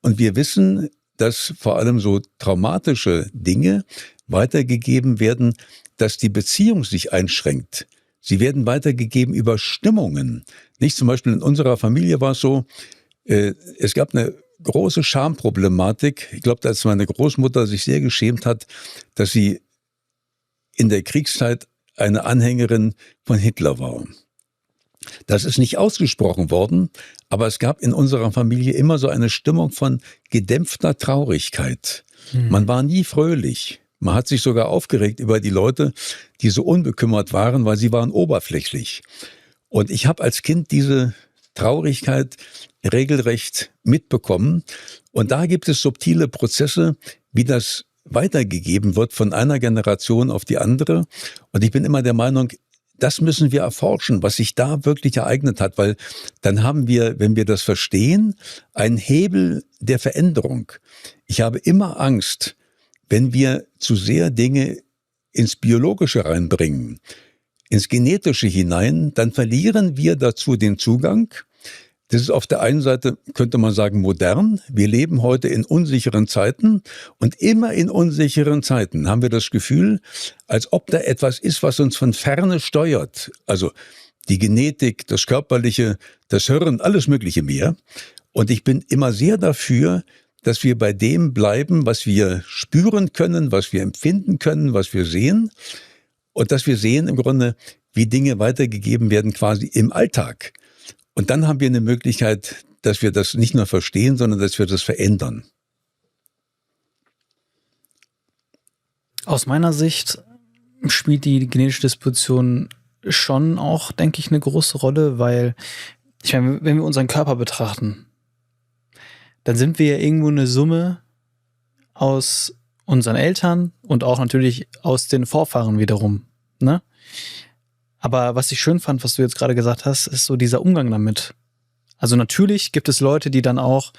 Und wir wissen, dass vor allem so traumatische Dinge weitergegeben werden, dass die Beziehung sich einschränkt. Sie werden weitergegeben über Stimmungen. Nicht zum Beispiel in unserer Familie war es so, es gab eine große Schamproblematik. Ich glaube, dass meine Großmutter sich sehr geschämt hat, dass sie in der Kriegszeit eine Anhängerin von Hitler war. Das ist nicht ausgesprochen worden, aber es gab in unserer Familie immer so eine Stimmung von gedämpfter Traurigkeit. Man war nie fröhlich. Man hat sich sogar aufgeregt über die Leute, die so unbekümmert waren, weil sie waren oberflächlich. Und ich habe als Kind diese Traurigkeit regelrecht mitbekommen. Und da gibt es subtile Prozesse, wie das weitergegeben wird von einer Generation auf die andere. Und ich bin immer der Meinung, das müssen wir erforschen, was sich da wirklich ereignet hat, weil dann haben wir, wenn wir das verstehen, einen Hebel der Veränderung. Ich habe immer Angst, wenn wir zu sehr Dinge ins Biologische reinbringen, ins Genetische hinein, dann verlieren wir dazu den Zugang. Das ist auf der einen Seite, könnte man sagen, modern. Wir leben heute in unsicheren Zeiten und immer in unsicheren Zeiten haben wir das Gefühl, als ob da etwas ist, was uns von Ferne steuert. Also die Genetik, das Körperliche, das Hirn, alles Mögliche mehr. Und ich bin immer sehr dafür, dass wir bei dem bleiben, was wir spüren können, was wir empfinden können, was wir sehen. Und dass wir sehen im Grunde, wie Dinge weitergegeben werden quasi im Alltag. Und dann haben wir eine Möglichkeit, dass wir das nicht nur verstehen, sondern dass wir das verändern. Aus meiner Sicht spielt die genetische Disposition schon auch, denke ich, eine große Rolle, weil, ich meine, wenn wir unseren Körper betrachten, dann sind wir ja irgendwo eine Summe aus unseren Eltern und auch natürlich aus den Vorfahren wiederum, ne? Aber was ich schön fand, was du jetzt gerade gesagt hast, ist so dieser Umgang damit. Also natürlich gibt es Leute, die dann auch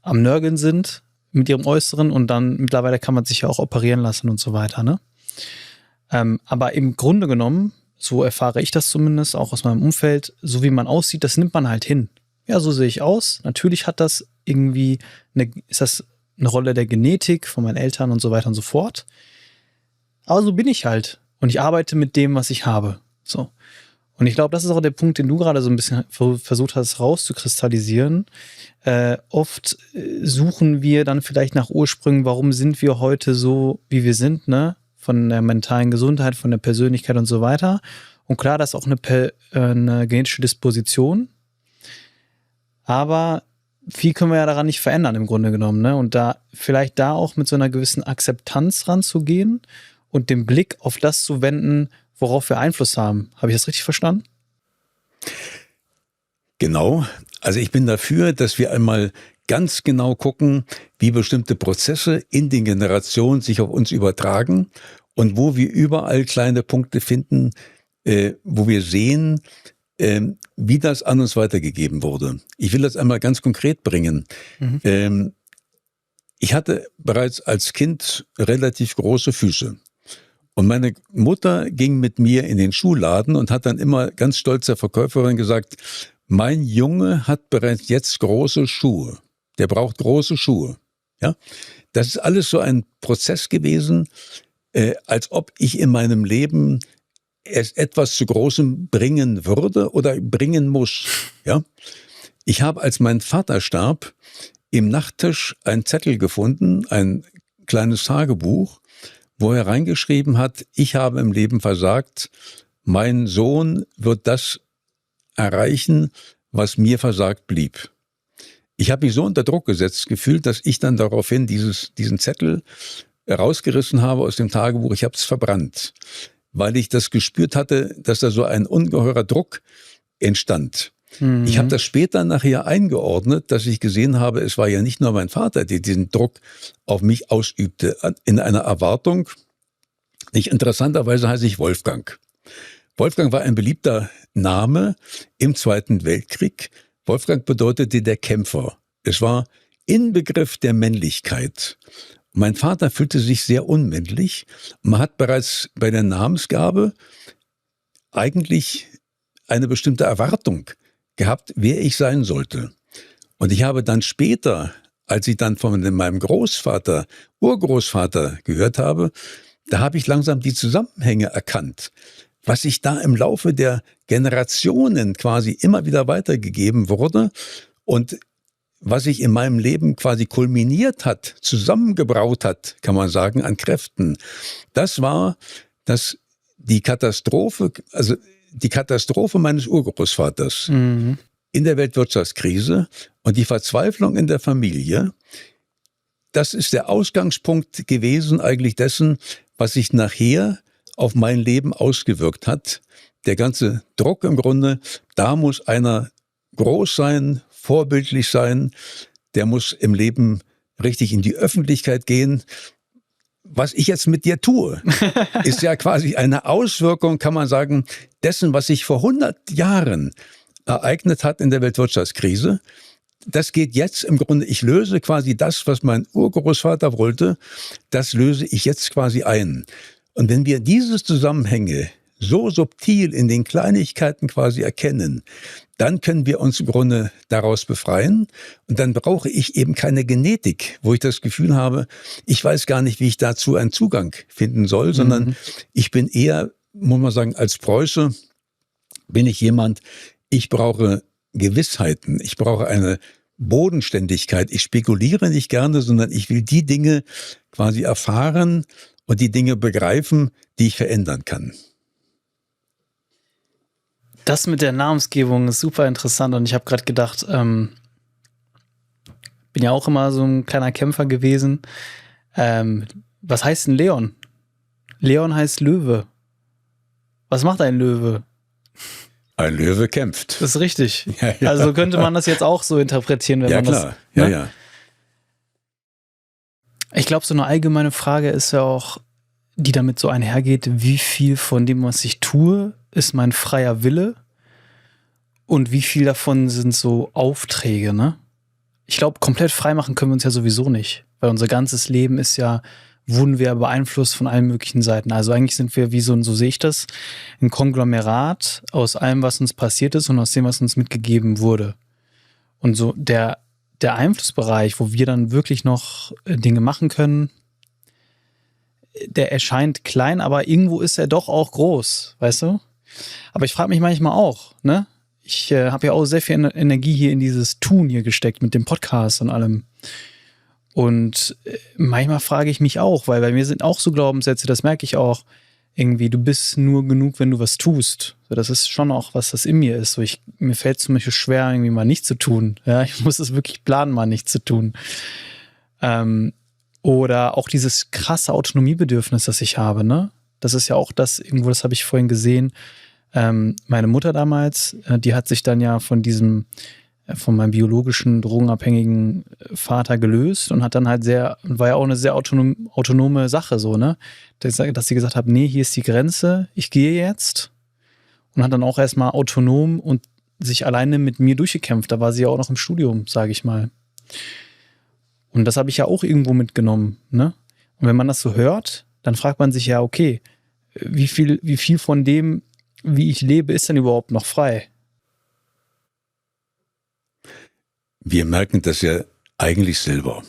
am Nörgeln sind mit ihrem Äußeren und dann mittlerweile kann man sich ja auch operieren lassen und so weiter, ne? Aber im Grunde genommen, so erfahre ich das zumindest auch aus meinem Umfeld, so wie man aussieht, das nimmt man halt hin. Ja, so sehe ich aus. Natürlich hat das irgendwie ist das eine Rolle der Genetik von meinen Eltern und so weiter und so fort. Aber so bin ich halt. Und ich arbeite mit dem, was ich habe. So. Und ich glaube, das ist auch der Punkt, den du gerade so ein bisschen versucht hast rauszukristallisieren. Oft suchen wir dann vielleicht nach Ursprüngen, warum sind wir heute so, wie wir sind, ne? Von der mentalen Gesundheit, von der Persönlichkeit und so weiter. Und klar, das ist auch eine genetische Disposition. Aber viel können wir ja daran nicht verändern im Grunde genommen, ne? Und vielleicht auch mit so einer gewissen Akzeptanz ranzugehen und den Blick auf das zu wenden, worauf wir Einfluss haben. Habe ich das richtig verstanden? Genau. Also ich bin dafür, dass wir einmal ganz genau gucken, wie bestimmte Prozesse in den Generationen sich auf uns übertragen und wo wir überall kleine Punkte finden, wo wir sehen, wie das an uns weitergegeben wurde. Ich will das einmal ganz konkret bringen. Ich hatte bereits als Kind relativ große Füße. Und meine Mutter ging mit mir in den Schuhladen und hat dann immer ganz stolz der Verkäuferin gesagt, mein Junge hat bereits jetzt große Schuhe. Der braucht große Schuhe. Ja? Das ist alles so ein Prozess gewesen, als ob ich in meinem Leben es etwas zu Großem bringen würde oder bringen muss. Ja? Ich habe, als mein Vater starb, im Nachttisch einen Zettel gefunden, ein kleines Tagebuch, wo er reingeschrieben hat, ich habe im Leben versagt, mein Sohn wird das erreichen, was mir versagt blieb. Ich habe mich so unter Druck gesetzt gefühlt, dass ich dann daraufhin diesen Zettel rausgerissen habe aus dem Tagebuch. Ich habe es verbrannt, weil ich das gespürt hatte, dass da so ein ungeheurer Druck entstand. Mhm. Ich habe das später nachher eingeordnet, dass ich gesehen habe, es war ja nicht nur mein Vater, der diesen Druck auf mich ausübte, in einer Erwartung. Interessanterweise heiße ich Wolfgang. Wolfgang war ein beliebter Name im Zweiten Weltkrieg. Wolfgang bedeutete der Kämpfer. Es war Inbegriff der Männlichkeit. Mein Vater fühlte sich sehr unmännlich. Man hat bereits bei der Namensgabe eigentlich eine bestimmte Erwartung gehabt, wer ich sein sollte. Und ich habe dann später, als ich dann von meinem Großvater, Urgroßvater gehört habe, da habe ich langsam die Zusammenhänge erkannt, was sich da im Laufe der Generationen quasi immer wieder weitergegeben wurde und was sich in meinem Leben quasi kulminiert hat, zusammengebraut hat, kann man sagen, an Kräften. Das war, dass die Katastrophe, also die Katastrophe meines Urgroßvaters in der Weltwirtschaftskrise und die Verzweiflung in der Familie, das ist der Ausgangspunkt gewesen eigentlich dessen, was sich nachher auf mein Leben ausgewirkt hat. Der ganze Druck im Grunde, da muss einer groß sein, vorbildlich sein, der muss im Leben richtig in die Öffentlichkeit gehen. Was ich jetzt mit dir tue, ist ja quasi eine Auswirkung, kann man sagen, dessen, was sich vor 100 Jahren ereignet hat in der Weltwirtschaftskrise. Das geht jetzt im Grunde, ich löse quasi das, was mein Urgroßvater wollte, das löse ich jetzt quasi ein. Und wenn wir diese Zusammenhänge so subtil in den Kleinigkeiten quasi erkennen, dann können wir uns im Grunde daraus befreien. Und dann brauche ich eben keine Genetik, wo ich das Gefühl habe, ich weiß gar nicht, wie ich dazu einen Zugang finden soll, sondern ich bin eher, muss man sagen, als Preuße bin ich jemand, ich brauche Gewissheiten, ich brauche eine Bodenständigkeit. Ich spekuliere nicht gerne, sondern ich will die Dinge quasi erfahren und die Dinge begreifen, die ich verändern kann. Das mit der Namensgebung ist super interessant und ich habe gerade gedacht, bin ja auch immer so ein kleiner Kämpfer gewesen. Was heißt denn Leon? Leon heißt Löwe. Was macht ein Löwe? Ein Löwe kämpft. Das ist richtig. Ja, ja. Also könnte man das jetzt auch so interpretieren, wenn man klar. das... Ne? Ja. Ich glaube, so eine allgemeine Frage ist ja auch, die damit so einhergeht, wie viel von dem, was ich tue, ist mein freier Wille und wie viel davon sind so Aufträge, ne? Ich glaube, komplett frei machen können wir uns ja sowieso nicht, weil unser ganzes Leben ist ja, wurden wir beeinflusst von allen möglichen Seiten. Also eigentlich sind wir wie so sehe ich das, ein Konglomerat aus allem, was uns passiert ist und aus dem, was uns mitgegeben wurde. Und so der Einflussbereich, wo wir dann wirklich noch Dinge machen können, der erscheint klein, aber irgendwo ist er doch auch groß, weißt du? Aber ich frage mich manchmal auch, ne? Ich habe ja auch sehr viel Energie hier in dieses Tun hier gesteckt mit dem Podcast und allem. Und manchmal frage ich mich auch, weil bei mir sind auch so Glaubenssätze, das merke ich auch, irgendwie, du bist nur genug, wenn du was tust. So, das ist schon auch was, das in mir ist. So, mir fällt es zum Beispiel schwer, irgendwie mal nichts zu tun. Ja, ich muss es wirklich planen, mal nichts zu tun. Oder auch dieses krasse Autonomiebedürfnis, das ich habe, ne? Das ist ja auch das, irgendwo, das habe ich vorhin gesehen. Meine Mutter damals, die hat sich dann ja von meinem biologischen, drogenabhängigen Vater gelöst und hat dann halt war ja auch eine sehr autonome Sache so, ne? Dass sie gesagt hat, nee, hier ist die Grenze, ich gehe jetzt. Und hat dann auch erstmal autonom und sich alleine mit mir durchgekämpft. Da war sie ja auch noch im Studium, sage ich mal. Und das habe ich ja auch irgendwo mitgenommen, ne? Und wenn man das so hört, dann fragt man sich ja, okay, wie viel von dem, wie ich lebe, ist denn überhaupt noch frei? Wir merken das ja eigentlich selber.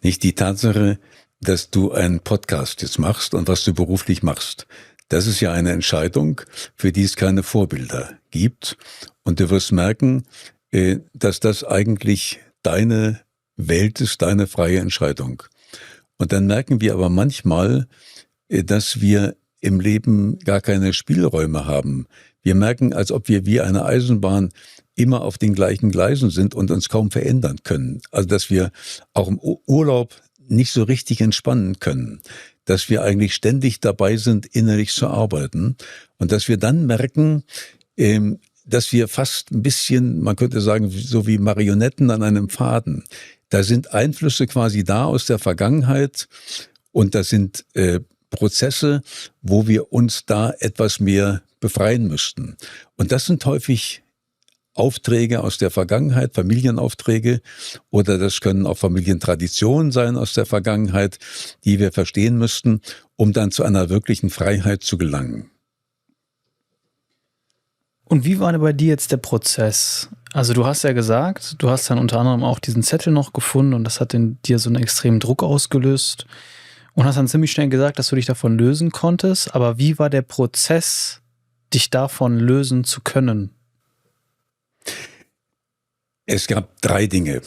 Nicht die Tatsache, dass du einen Podcast jetzt machst und was du beruflich machst. Das ist ja eine Entscheidung, für die es keine Vorbilder gibt. Und du wirst merken, dass das eigentlich deine Welt ist, deine freie Entscheidung. Und dann merken wir aber manchmal, dass wir im Leben gar keine Spielräume haben. Wir merken, als ob wir wie eine Eisenbahn immer auf den gleichen Gleisen sind und uns kaum verändern können. Also dass wir auch im Urlaub nicht so richtig entspannen können. Dass wir eigentlich ständig dabei sind, innerlich zu arbeiten. Und dass wir dann merken, dass wir fast ein bisschen, man könnte sagen, so wie Marionetten an einem Faden. Da sind Einflüsse quasi da aus der Vergangenheit und da sind Prozesse, wo wir uns da etwas mehr befreien müssten. Und das sind häufig Aufträge aus der Vergangenheit, Familienaufträge, oder das können auch Familientraditionen sein aus der Vergangenheit, die wir verstehen müssten, um dann zu einer wirklichen Freiheit zu gelangen. Und wie war denn bei dir jetzt der Prozess? Also du hast ja gesagt, du hast dann unter anderem auch diesen Zettel noch gefunden und das hat in dir so einen extremen Druck ausgelöst und hast dann ziemlich schnell gesagt, dass du dich davon lösen konntest. Aber wie war der Prozess, dich davon lösen zu können? Es gab 3 Dinge.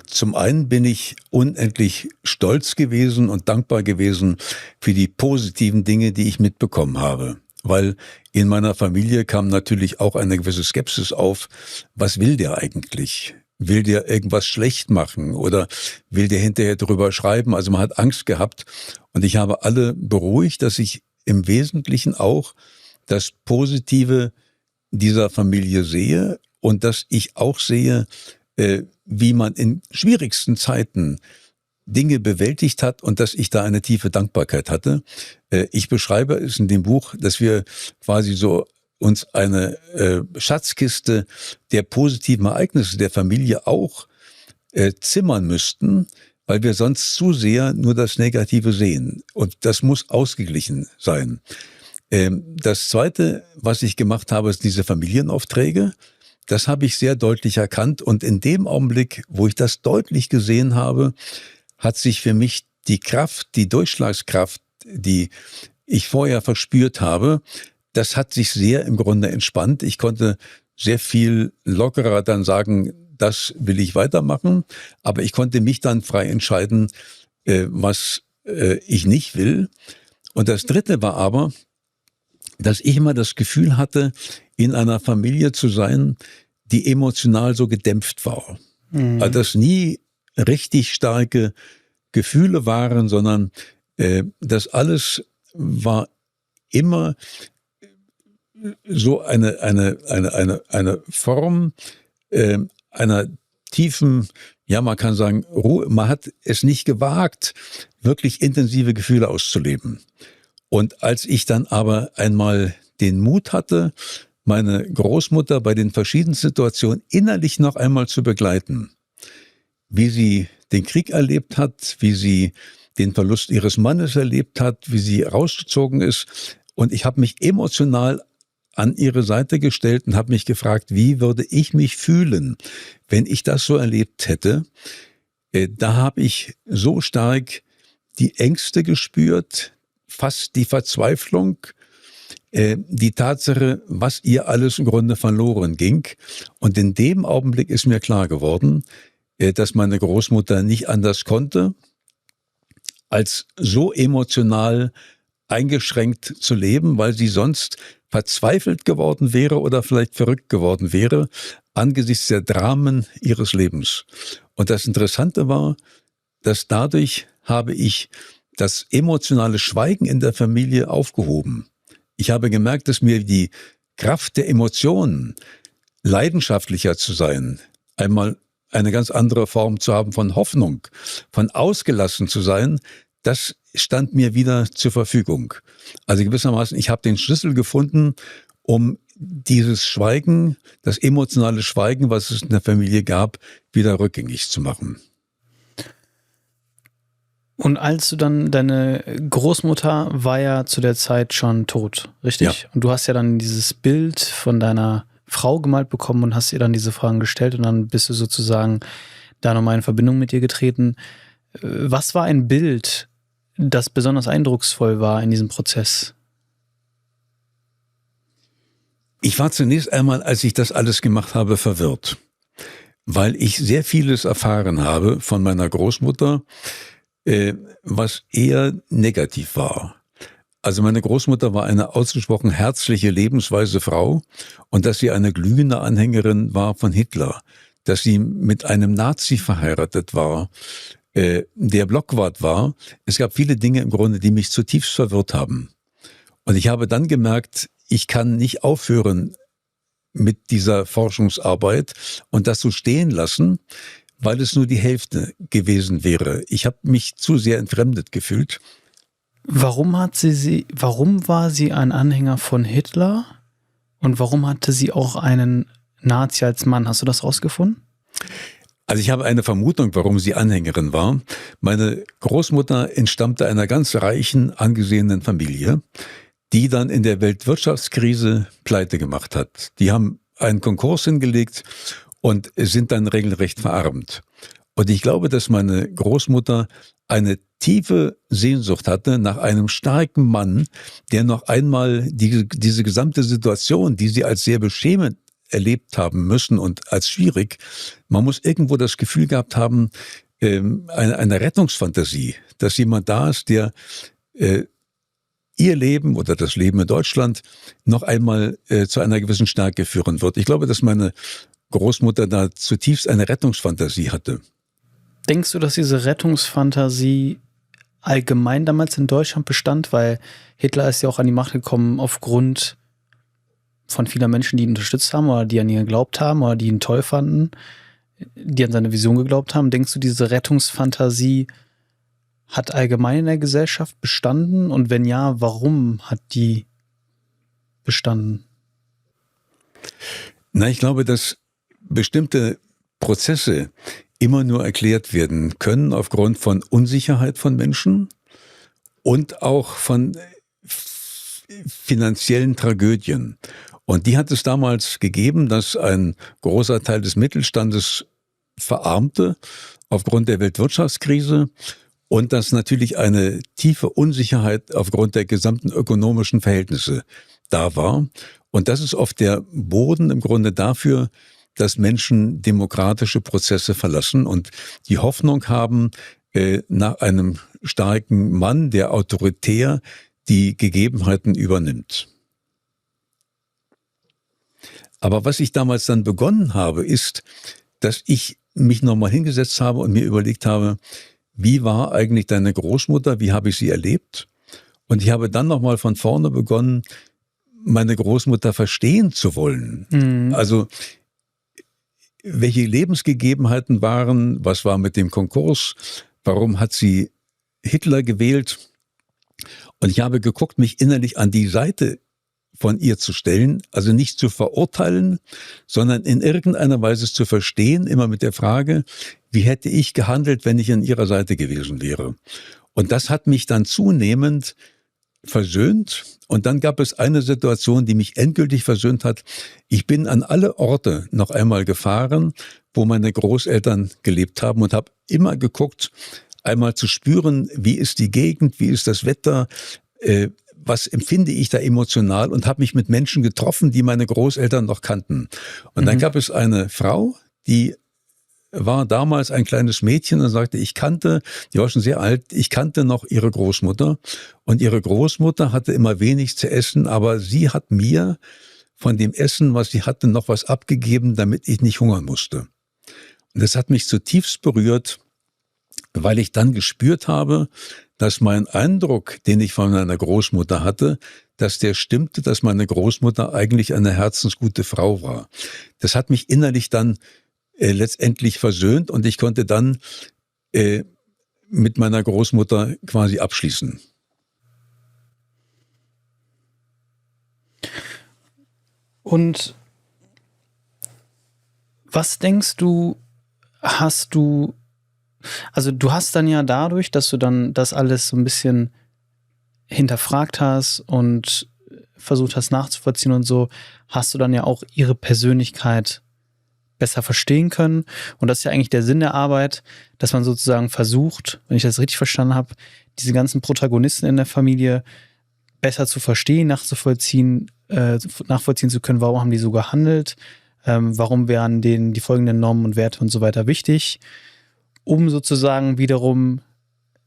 Zum einen bin ich unendlich stolz gewesen und dankbar gewesen für die positiven Dinge, die ich mitbekommen habe. weil in meiner Familie kam natürlich auch eine gewisse Skepsis auf. Was will der eigentlich? Will der irgendwas schlecht machen oder will der hinterher drüber schreiben? Also man hat Angst gehabt und ich habe alle beruhigt, dass ich im Wesentlichen auch das Positive dieser Familie sehe und dass ich auch sehe, wie man in schwierigsten Zeiten Dinge bewältigt hat und dass ich da eine tiefe Dankbarkeit hatte. Ich beschreibe es in dem Buch, dass wir quasi so uns eine Schatzkiste der positiven Ereignisse der Familie auch zimmern müssten, weil wir sonst zu sehr nur das Negative sehen. Und das muss ausgeglichen sein. Das Zweite, was ich gemacht habe, ist diese Familienaufträge. Das habe ich sehr deutlich erkannt. Und in dem Augenblick, wo ich das deutlich gesehen habe, hat sich für mich die Kraft, die Durchschlagskraft, die ich vorher verspürt habe, das hat sich sehr im Grunde entspannt. Ich konnte sehr viel lockerer dann sagen, das will ich weitermachen. Aber ich konnte mich dann frei entscheiden, was ich nicht will. Und das Dritte war aber, dass ich immer das Gefühl hatte, in einer Familie zu sein, die emotional so gedämpft war. Also dass nie richtig starke Gefühle waren, sondern das alles war immer so eine Form einer tiefen, ja, man kann sagen, Ruhe. Man hat es nicht gewagt, wirklich intensive Gefühle auszuleben. Und als ich dann aber einmal den Mut hatte, meine Großmutter bei den verschiedenen Situationen innerlich noch einmal zu begleiten, wie sie den Krieg erlebt hat, wie sie den Verlust ihres Mannes erlebt hat, wie sie rausgezogen ist. Und ich habe mich emotional an ihre Seite gestellt und habe mich gefragt, wie würde ich mich fühlen, wenn ich das so erlebt hätte. Da habe ich so stark die Ängste gespürt, fast die Verzweiflung, die Tatsache, was ihr alles im Grunde verloren ging. Und in dem Augenblick ist mir klar geworden, dass meine Großmutter nicht anders konnte, als so emotional eingeschränkt zu leben, weil sie sonst verzweifelt geworden wäre oder vielleicht verrückt geworden wäre angesichts der Dramen ihres Lebens. Und das Interessante war, dass dadurch habe ich das emotionale Schweigen in der Familie aufgehoben. Ich habe gemerkt, dass mir die Kraft der Emotionen, leidenschaftlicher zu sein, einmal eine ganz andere Form zu haben von Hoffnung, von ausgelassen zu sein, das stand mir wieder zur Verfügung. Also gewissermaßen, ich habe den Schlüssel gefunden, um dieses Schweigen, das emotionale Schweigen, was es in der Familie gab, wieder rückgängig zu machen. Und als du dann, deine Großmutter war ja zu der Zeit schon tot, richtig? Ja. Und du hast ja dann dieses Bild von deiner Frau gemalt bekommen und hast ihr dann diese Fragen gestellt und dann bist du sozusagen da nochmal in Verbindung mit ihr getreten. Was war ein Bild, das besonders eindrucksvoll war in diesem Prozess? Ich war zunächst einmal, als ich das alles gemacht habe, verwirrt, weil ich sehr vieles erfahren habe von meiner Großmutter, was eher negativ war. Also meine Großmutter war eine ausgesprochen herzliche, lebensweise Frau und dass sie eine glühende Anhängerin war von Hitler, dass sie mit einem Nazi verheiratet war, der Blockwart war. Es gab viele Dinge im Grunde, die mich zutiefst verwirrt haben. Und ich habe dann gemerkt, ich kann nicht aufhören mit dieser Forschungsarbeit und das so stehen lassen, weil es nur die Hälfte gewesen wäre. Ich habe mich zu sehr entfremdet gefühlt. Warum war sie ein Anhänger von Hitler und warum hatte sie auch einen Nazi als Mann? Hast du das rausgefunden? Also ich habe eine Vermutung, warum sie Anhängerin war. Meine Großmutter entstammte einer ganz reichen, angesehenen Familie, die dann in der Weltwirtschaftskrise pleite gemacht hat. Die haben einen Konkurs hingelegt und sind dann regelrecht verarmt. Und ich glaube, dass meine Großmutter eine tiefe Sehnsucht hatte nach einem starken Mann, der noch einmal diese gesamte Situation, die sie als sehr beschämend erlebt haben müssen und als schwierig, man muss irgendwo das Gefühl gehabt haben, eine Rettungsfantasie, dass jemand da ist, der ihr Leben oder das Leben in Deutschland noch einmal zu einer gewissen Stärke führen wird. Ich glaube, dass meine Großmutter da zutiefst eine Rettungsfantasie hatte. Denkst du, dass diese Rettungsfantasie allgemein damals in Deutschland bestand? Weil Hitler ist ja auch an die Macht gekommen aufgrund von vielen Menschen, die ihn unterstützt haben oder die an ihn geglaubt haben oder die ihn toll fanden, die an seine Vision geglaubt haben. Denkst du, diese Rettungsfantasie hat allgemein in der Gesellschaft bestanden? Und wenn ja, warum hat die bestanden? Na, ich glaube, dass bestimmte Prozesse immer nur erklärt werden können aufgrund von Unsicherheit von Menschen und auch von finanziellen Tragödien. Und die hat es damals gegeben, dass ein großer Teil des Mittelstandes verarmte aufgrund der Weltwirtschaftskrise und dass natürlich eine tiefe Unsicherheit aufgrund der gesamten ökonomischen Verhältnisse da war. Und das ist oft der Boden im Grunde dafür, dass Menschen demokratische Prozesse verlassen und die Hoffnung haben, nach einem starken Mann, der autoritär die Gegebenheiten übernimmt. Aber was ich damals dann begonnen habe, ist, dass ich mich nochmal hingesetzt habe und mir überlegt habe, wie war eigentlich deine Großmutter, wie habe ich sie erlebt? Und ich habe dann nochmal von vorne begonnen, meine Großmutter verstehen zu wollen. Mhm. Also welche Lebensgegebenheiten waren, was war mit dem Konkurs, warum hat sie Hitler gewählt? Und ich habe geguckt, mich innerlich an die Seite von ihr zu stellen, also nicht zu verurteilen, sondern in irgendeiner Weise zu verstehen, immer mit der Frage, wie hätte ich gehandelt, wenn ich an ihrer Seite gewesen wäre? Und das hat mich dann zunehmend versöhnt. Und dann gab es eine Situation, die mich endgültig versöhnt hat. Ich bin an alle Orte noch einmal gefahren, wo meine Großeltern gelebt haben und habe immer geguckt, einmal zu spüren, wie ist die Gegend, wie ist das Wetter, was empfinde ich da emotional, und habe mich mit Menschen getroffen, die meine Großeltern noch kannten. Und dann gab es eine Frau, die war damals ein kleines Mädchen und sagte, die war schon sehr alt, ich kannte noch ihre Großmutter. Und ihre Großmutter hatte immer wenig zu essen, aber sie hat mir von dem Essen, was sie hatte, noch was abgegeben, damit ich nicht hungern musste. Und das hat mich zutiefst berührt, weil ich dann gespürt habe, dass mein Eindruck, den ich von meiner Großmutter hatte, dass der stimmte, dass meine Großmutter eigentlich eine herzensgute Frau war. Das hat mich innerlich dann letztendlich versöhnt und ich konnte dann mit meiner Großmutter quasi abschließen. Und was denkst du, also du hast dann ja dadurch, dass du dann das alles so ein bisschen hinterfragt hast und versucht hast nachzuvollziehen und so, hast du dann ja auch ihre Persönlichkeit besser verstehen können. Und das ist ja eigentlich der Sinn der Arbeit, dass man sozusagen versucht, wenn ich das richtig verstanden habe, diese ganzen Protagonisten in der Familie besser zu verstehen, nachvollziehen zu können, warum haben die so gehandelt, warum wären denen die folgenden Normen und Werte und so weiter wichtig, um sozusagen wiederum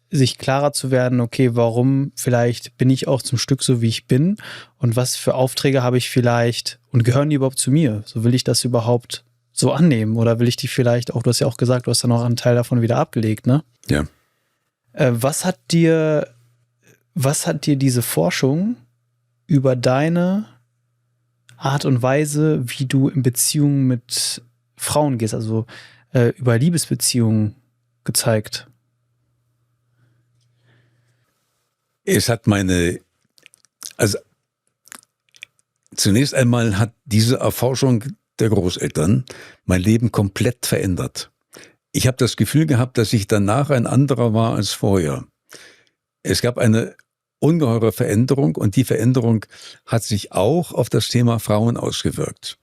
sich klarer zu werden, okay, warum vielleicht bin ich auch zum Stück so, wie ich bin und was für Aufträge habe ich vielleicht und gehören die überhaupt zu mir? So, will ich das überhaupt so annehmen oder will ich die vielleicht auch, du hast ja auch gesagt, du hast dann auch einen Teil davon wieder abgelegt, ne? Ja. Was hat dir diese Forschung über deine Art und Weise, wie du in Beziehungen mit Frauen gehst, also über Liebesbeziehungen gezeigt? Es hat zunächst einmal hat diese Erforschung der Großeltern mein Leben komplett verändert. Ich habe das Gefühl gehabt, dass ich danach ein anderer war als vorher. Es gab eine ungeheure Veränderung und die Veränderung hat sich auch auf das Thema Frauen ausgewirkt.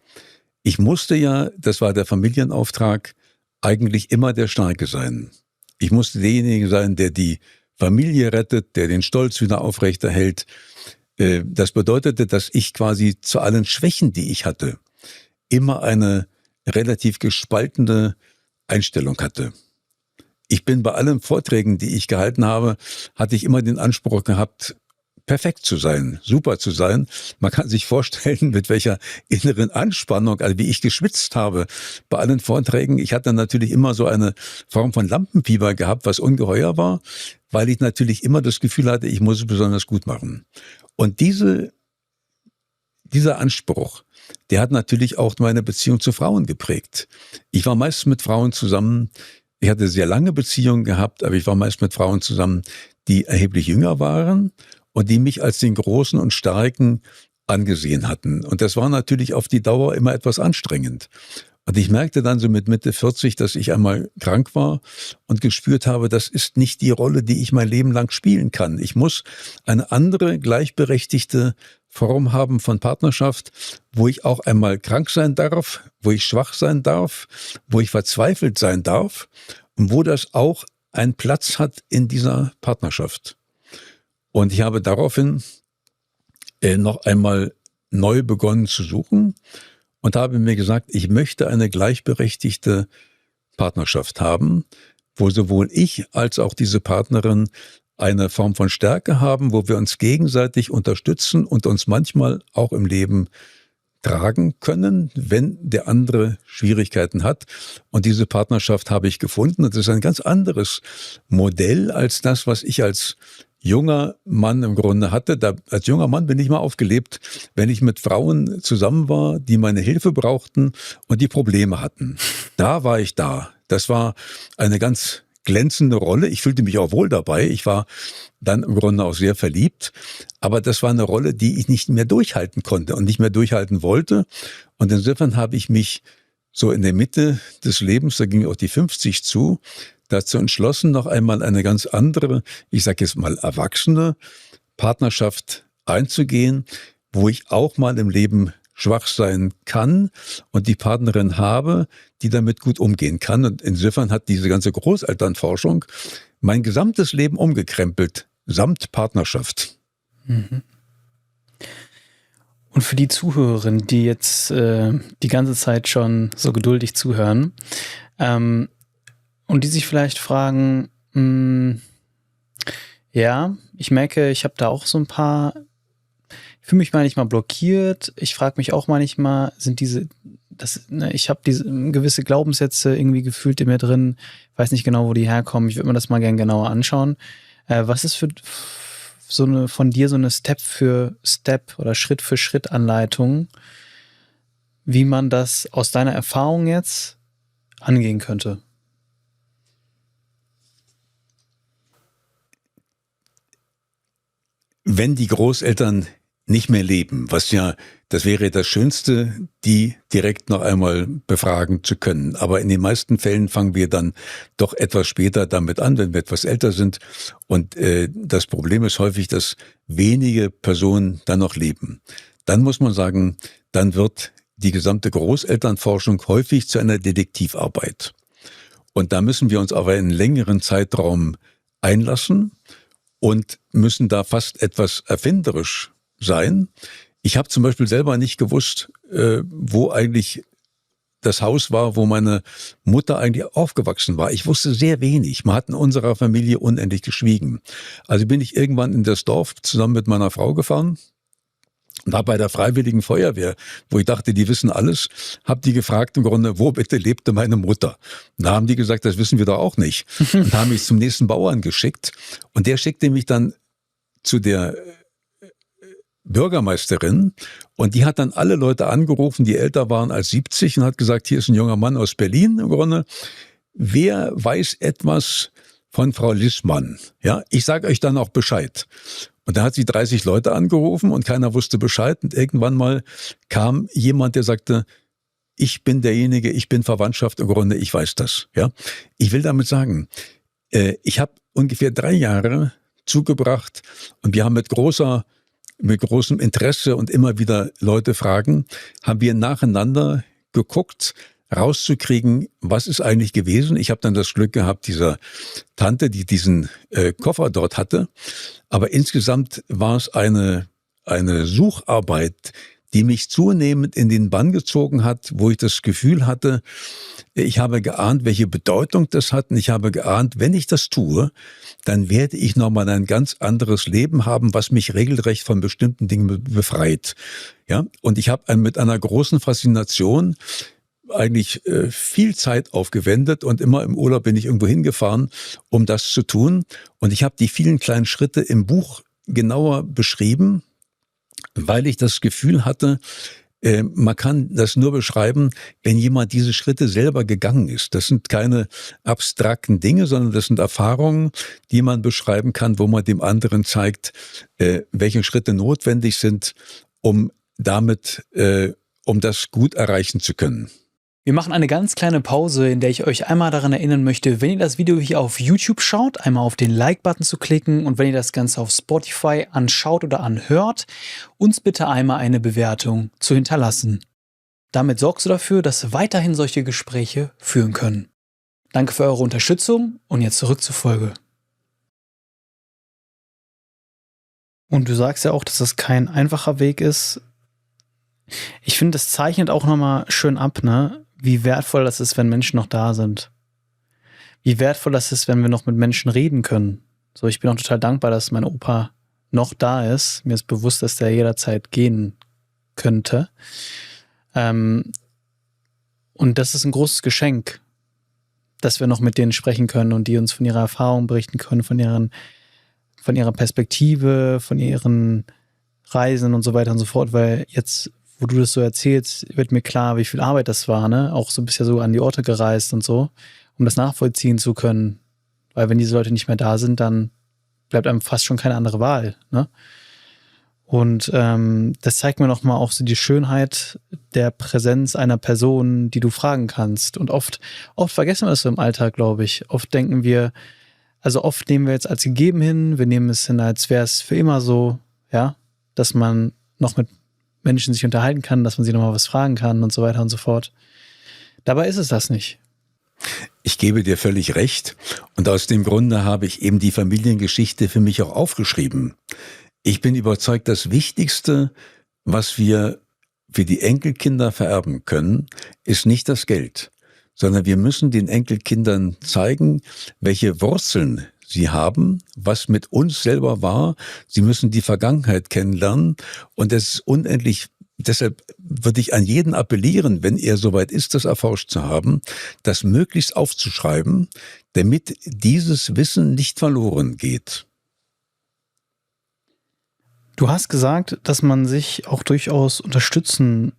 Ich musste ja, das war der Familienauftrag, eigentlich immer der Starke sein. Ich musste derjenige sein, der die Familie rettet, der den Stolz wieder aufrechterhält. Das bedeutete, dass ich quasi zu allen Schwächen, die ich hatte, immer eine relativ gespaltene Einstellung hatte. Ich bin bei allen Vorträgen, die ich gehalten habe, hatte ich immer den Anspruch gehabt, perfekt zu sein, super zu sein. Man kann sich vorstellen, mit welcher inneren Anspannung, also wie ich geschwitzt habe bei allen Vorträgen. Ich hatte natürlich immer so eine Form von Lampenfieber gehabt, was ungeheuer war, weil ich natürlich immer das Gefühl hatte, ich muss es besonders gut machen. Und dieser Anspruch, der hat natürlich auch meine Beziehung zu Frauen geprägt. Ich war meist mit Frauen zusammen. Ich hatte sehr lange Beziehungen gehabt, aber ich war meist mit Frauen zusammen, die erheblich jünger waren und die mich als den Großen und Starken angesehen hatten. Und das war natürlich auf die Dauer immer etwas anstrengend. Und ich merkte dann so mit Mitte 40, dass ich einmal krank war und gespürt habe, das ist nicht die Rolle, die ich mein Leben lang spielen kann. Ich muss eine andere, gleichberechtigte Form haben von Partnerschaft, wo ich auch einmal krank sein darf, wo ich schwach sein darf, wo ich verzweifelt sein darf und wo das auch einen Platz hat in dieser Partnerschaft. Und ich habe daraufhin noch einmal neu begonnen zu suchen und habe mir gesagt, ich möchte eine gleichberechtigte Partnerschaft haben, wo sowohl ich als auch diese Partnerin eine Form von Stärke haben, wo wir uns gegenseitig unterstützen und uns manchmal auch im Leben tragen können, wenn der andere Schwierigkeiten hat. Und diese Partnerschaft habe ich gefunden. Und das ist ein ganz anderes Modell als das, was ich als junger Mann im Grunde hatte. Als junger Mann bin ich mal aufgelebt, wenn ich mit Frauen zusammen war, die meine Hilfe brauchten und die Probleme hatten. Da war ich da. Das war eine ganz glänzende Rolle. Ich fühlte mich auch wohl dabei. Ich war dann im Grunde auch sehr verliebt. Aber das war eine Rolle, die ich nicht mehr durchhalten konnte und nicht mehr durchhalten wollte. Und insofern habe ich mich so in der Mitte des Lebens, da ging auch die 50 zu, dazu entschlossen, noch einmal eine ganz andere, ich sage jetzt mal erwachsene Partnerschaft einzugehen, wo ich auch mal im Leben schwach sein kann und die Partnerin habe, die damit gut umgehen kann. Und insofern hat diese ganze Großelternforschung mein gesamtes Leben umgekrempelt, samt Partnerschaft. Mhm. Und für die Zuhörerinnen, die jetzt die ganze Zeit schon so geduldig zuhören, und die sich vielleicht fragen, ja, ich merke, ich habe da auch so ein paar, ich fühle mich manchmal blockiert, ich frage mich auch manchmal, ich habe diese gewisse Glaubenssätze irgendwie gefühlt in mir drin, weiß nicht genau, wo die herkommen, ich würde mir das mal gerne genauer anschauen. Was ist von dir so eine Step für Step oder Schritt für Schritt Anleitung, wie man das aus deiner Erfahrung jetzt angehen könnte? Wenn die Großeltern nicht mehr leben, das wäre das Schönste, die direkt noch einmal befragen zu können. Aber in den meisten Fällen fangen wir dann doch etwas später damit an, wenn wir etwas älter sind. Und das Problem ist häufig, dass wenige Personen dann noch leben. Dann muss man sagen, dann wird die gesamte Großelternforschung häufig zu einer Detektivarbeit. Und da müssen wir uns aber in einen längeren Zeitraum einlassen und müssen da fast etwas erfinderisch sein. Ich habe zum Beispiel selber nicht gewusst, wo eigentlich das Haus war, wo meine Mutter eigentlich aufgewachsen war. Ich wusste sehr wenig. Man hat in unserer Familie unendlich geschwiegen. Also bin ich irgendwann in das Dorf zusammen mit meiner Frau gefahren. War bei der Freiwilligen Feuerwehr, wo ich dachte, die wissen alles, hab die gefragt im Grunde, wo bitte lebte meine Mutter? Und da haben die gesagt, das wissen wir doch auch nicht. Und haben mich zum nächsten Bauern geschickt. Und der schickte mich dann zu der Bürgermeisterin und die hat dann alle Leute angerufen, die älter waren als 70 und hat gesagt, hier ist ein junger Mann aus Berlin im Grunde. Wer weiß etwas von Frau Lissmann? Ja, ich sage euch dann auch Bescheid. Und da hat sie 30 Leute angerufen und keiner wusste Bescheid. Und irgendwann mal kam jemand, der sagte, ich bin derjenige, ich bin Verwandtschaft im Grunde, ich weiß das. Ja, ich will damit sagen, ich habe ungefähr 3 Jahre zugebracht und wir haben mit großem Interesse und immer wieder Leute fragen, haben wir nacheinander geguckt, rauszukriegen, was ist eigentlich gewesen. Ich habe dann das Glück gehabt, dieser Tante, die diesen Koffer dort hatte. Aber insgesamt war es eine Sucharbeit, die mich zunehmend in den Bann gezogen hat, wo ich das Gefühl hatte, ich habe geahnt, welche Bedeutung das hat, und ich habe geahnt, wenn ich das tue, dann werde ich nochmal ein ganz anderes Leben haben, was mich regelrecht von bestimmten Dingen befreit. Ja, und ich habe mit einer großen Faszination eigentlich viel Zeit aufgewendet, und immer im Urlaub bin ich irgendwo hingefahren, um das zu tun. Und ich habe die vielen kleinen Schritte im Buch genauer beschrieben, weil ich das Gefühl hatte, man kann das nur beschreiben, wenn jemand diese Schritte selber gegangen ist. Das sind keine abstrakten Dinge, sondern das sind Erfahrungen, die man beschreiben kann, wo man dem anderen zeigt, welche Schritte notwendig sind, um das gut erreichen zu können. Wir machen eine ganz kleine Pause, in der ich euch einmal daran erinnern möchte, wenn ihr das Video hier auf YouTube schaut, einmal auf den Like-Button zu klicken, und wenn ihr das Ganze auf Spotify anschaut oder anhört, uns bitte einmal eine Bewertung zu hinterlassen. Damit sorgst du dafür, dass weiterhin solche Gespräche führen können. Danke für eure Unterstützung, und jetzt zurück zur Folge. Und du sagst ja auch, dass das kein einfacher Weg ist. Ich finde, das zeichnet auch nochmal schön ab, ne? Wie wertvoll das ist, wenn Menschen noch da sind. Wie wertvoll das ist, wenn wir noch mit Menschen reden können. So, ich bin auch total dankbar, dass mein Opa noch da ist. Mir ist bewusst, dass der jederzeit gehen könnte. Und das ist ein großes Geschenk, dass wir noch mit denen sprechen können und die uns von ihrer Erfahrung berichten können, von ihrer Perspektive, von ihren Reisen und so weiter und so fort, weil jetzt, wo du das so erzählst, wird mir klar, wie viel Arbeit das war, ne? Auch so bist ja so an die Orte gereist und so, um das nachvollziehen zu können. Weil wenn diese Leute nicht mehr da sind, dann bleibt einem fast schon keine andere Wahl, ne? Und das zeigt mir nochmal auch so die Schönheit der Präsenz einer Person, die du fragen kannst. Und oft vergessen wir das so im Alltag, glaube ich. Oft nehmen wir jetzt als gegeben hin, wir nehmen es hin, als wäre es für immer so, ja, dass man noch mit Menschen sich unterhalten kann, dass man sie nochmal was fragen kann und so weiter und so fort. Dabei ist es das nicht. Ich gebe dir völlig recht. Und aus dem Grunde habe ich eben die Familiengeschichte für mich auch aufgeschrieben. Ich bin überzeugt, das Wichtigste, was wir für die Enkelkinder vererben können, ist nicht das Geld, sondern wir müssen den Enkelkindern zeigen, welche Wurzeln sie haben, was mit uns selber war. Sie müssen die Vergangenheit kennenlernen, und es ist unendlich. Deshalb würde ich an jeden appellieren, wenn er soweit ist, das erforscht zu haben, das möglichst aufzuschreiben, damit dieses Wissen nicht verloren geht. Du hast gesagt, dass man sich auch durchaus Unterstützung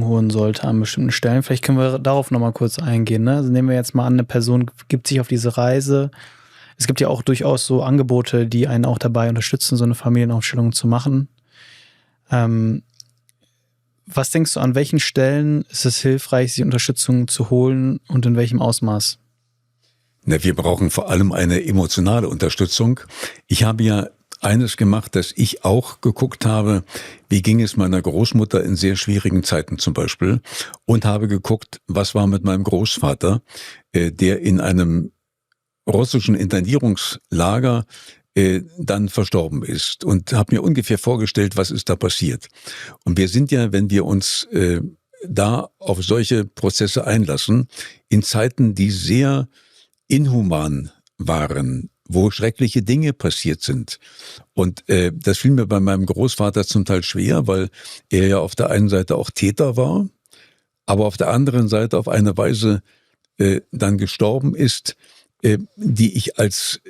holen sollte an bestimmten Stellen. Vielleicht können wir darauf nochmal kurz eingehen, ne? Also nehmen wir jetzt mal an, eine Person gibt sich auf diese Reise. Es gibt ja auch durchaus so Angebote, die einen auch dabei unterstützen, so eine Familienaufstellung zu machen. Was denkst du, an welchen Stellen ist es hilfreich, sich Unterstützung zu holen, und in welchem Ausmaß? Na, wir brauchen vor allem eine emotionale Unterstützung. Ich habe ja eines gemacht, dass ich auch geguckt habe, wie ging es meiner Großmutter in sehr schwierigen Zeiten zum Beispiel, und habe geguckt, was war mit meinem Großvater, der in einem russischen Internierungslager dann verstorben ist, und habe mir ungefähr vorgestellt, was ist da passiert. Und wir sind ja, wenn wir uns da auf solche Prozesse einlassen, in Zeiten, die sehr inhuman waren, wo schreckliche Dinge passiert sind. Und das fiel mir bei meinem Großvater zum Teil schwer, weil er ja auf der einen Seite auch Täter war, aber auf der anderen Seite auf eine Weise dann gestorben ist, die ich als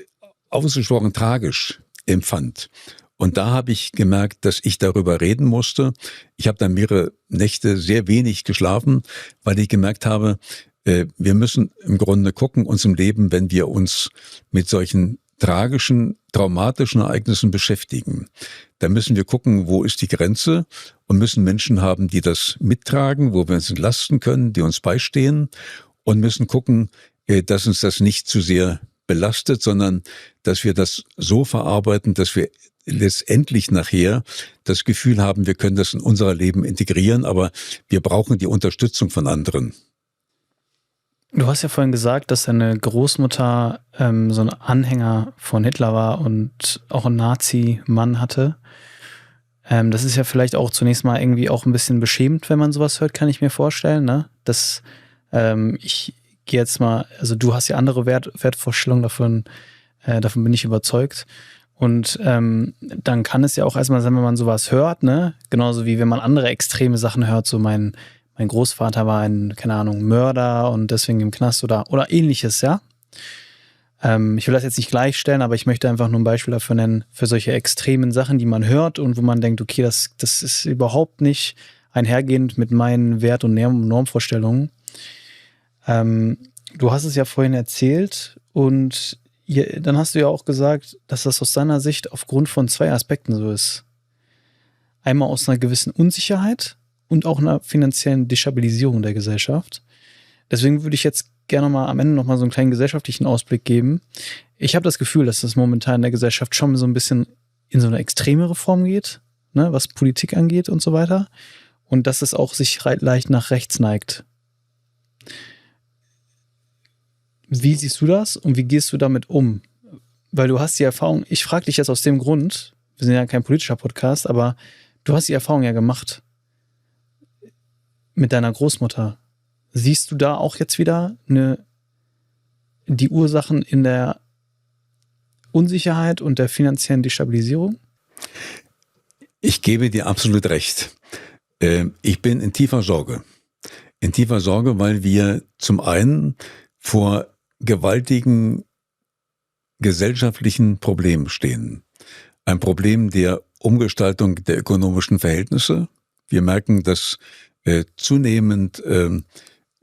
ausgesprochen tragisch empfand. Und da habe ich gemerkt, dass ich darüber reden musste. Ich habe dann mehrere Nächte sehr wenig geschlafen, weil ich gemerkt habe, wir müssen im Grunde gucken, uns im Leben, wenn wir uns mit solchen tragischen, traumatischen Ereignissen beschäftigen, dann müssen wir gucken, wo ist die Grenze, und müssen Menschen haben, die das mittragen, wo wir uns entlasten können, die uns beistehen, und müssen gucken, dass uns das nicht zu sehr belastet, sondern dass wir das so verarbeiten, dass wir letztendlich nachher das Gefühl haben, wir können das in unser Leben integrieren, aber wir brauchen die Unterstützung von anderen. Du hast ja vorhin gesagt, dass deine Großmutter so ein Anhänger von Hitler war und auch einen Nazi-Mann hatte. Das ist ja vielleicht auch zunächst mal irgendwie auch ein bisschen beschämend, wenn man sowas hört, kann ich mir vorstellen, ne? Ich gehe jetzt mal, also du hast ja andere Wertvorstellungen, davon bin ich überzeugt. Und dann kann es ja auch erstmal sein, wenn man sowas hört, ne? Genauso wie wenn man andere extreme Sachen hört, so mein Großvater war ein, keine Ahnung, Mörder und deswegen im Knast oder ähnliches, ja? Ich will das jetzt nicht gleichstellen, aber ich möchte einfach nur ein Beispiel dafür nennen, für solche extremen Sachen, die man hört und wo man denkt, okay, das ist überhaupt nicht einhergehend mit meinen Wert- und Normvorstellungen. Du hast es ja vorhin erzählt und dann hast du ja auch gesagt, dass das aus deiner Sicht aufgrund von 2 Aspekten so ist. Einmal aus einer gewissen Unsicherheit und auch einer finanziellen Destabilisierung der Gesellschaft. Deswegen würde ich jetzt gerne mal am Ende nochmal so einen kleinen gesellschaftlichen Ausblick geben. Ich habe das Gefühl, dass das momentan in der Gesellschaft schon so ein bisschen in so eine extremere Form geht, ne, was Politik angeht und so weiter. Und dass es auch sich leicht nach rechts neigt. Wie siehst du das und wie gehst du damit um? Weil du hast die Erfahrung, ich frage dich jetzt aus dem Grund, wir sind ja kein politischer Podcast, aber du hast die Erfahrung ja gemacht mit deiner Großmutter. Siehst du da auch jetzt wieder die Ursachen in der Unsicherheit und der finanziellen Destabilisierung? Ich gebe dir absolut recht. Ich bin in tiefer Sorge. In tiefer Sorge, weil wir zum einen vor gewaltigen gesellschaftlichen Problemen stehen. Ein Problem der Umgestaltung der ökonomischen Verhältnisse. Wir merken, dass zunehmend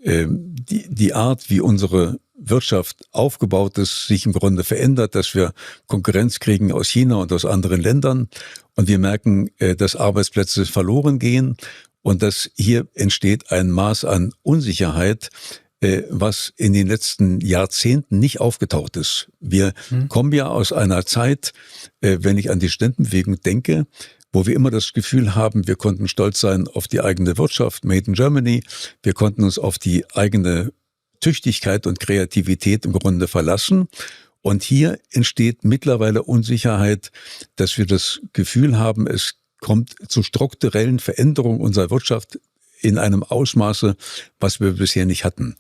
die Art, wie unsere Wirtschaft aufgebaut ist, sich im Grunde verändert, dass wir Konkurrenz kriegen aus China und aus anderen Ländern. Und wir merken, dass Arbeitsplätze verloren gehen und dass hier entsteht ein Maß an Unsicherheit, was in den letzten Jahrzehnten nicht aufgetaucht ist. Wir kommen ja aus einer Zeit, wenn ich an die Studentenbewegung denke, wo wir immer das Gefühl haben, wir konnten stolz sein auf die eigene Wirtschaft, Made in Germany. Wir konnten uns auf die eigene Tüchtigkeit und Kreativität im Grunde verlassen. Und hier entsteht mittlerweile Unsicherheit, dass wir das Gefühl haben, es kommt zu strukturellen Veränderungen unserer Wirtschaft in einem Ausmaße, was wir bisher nicht hatten.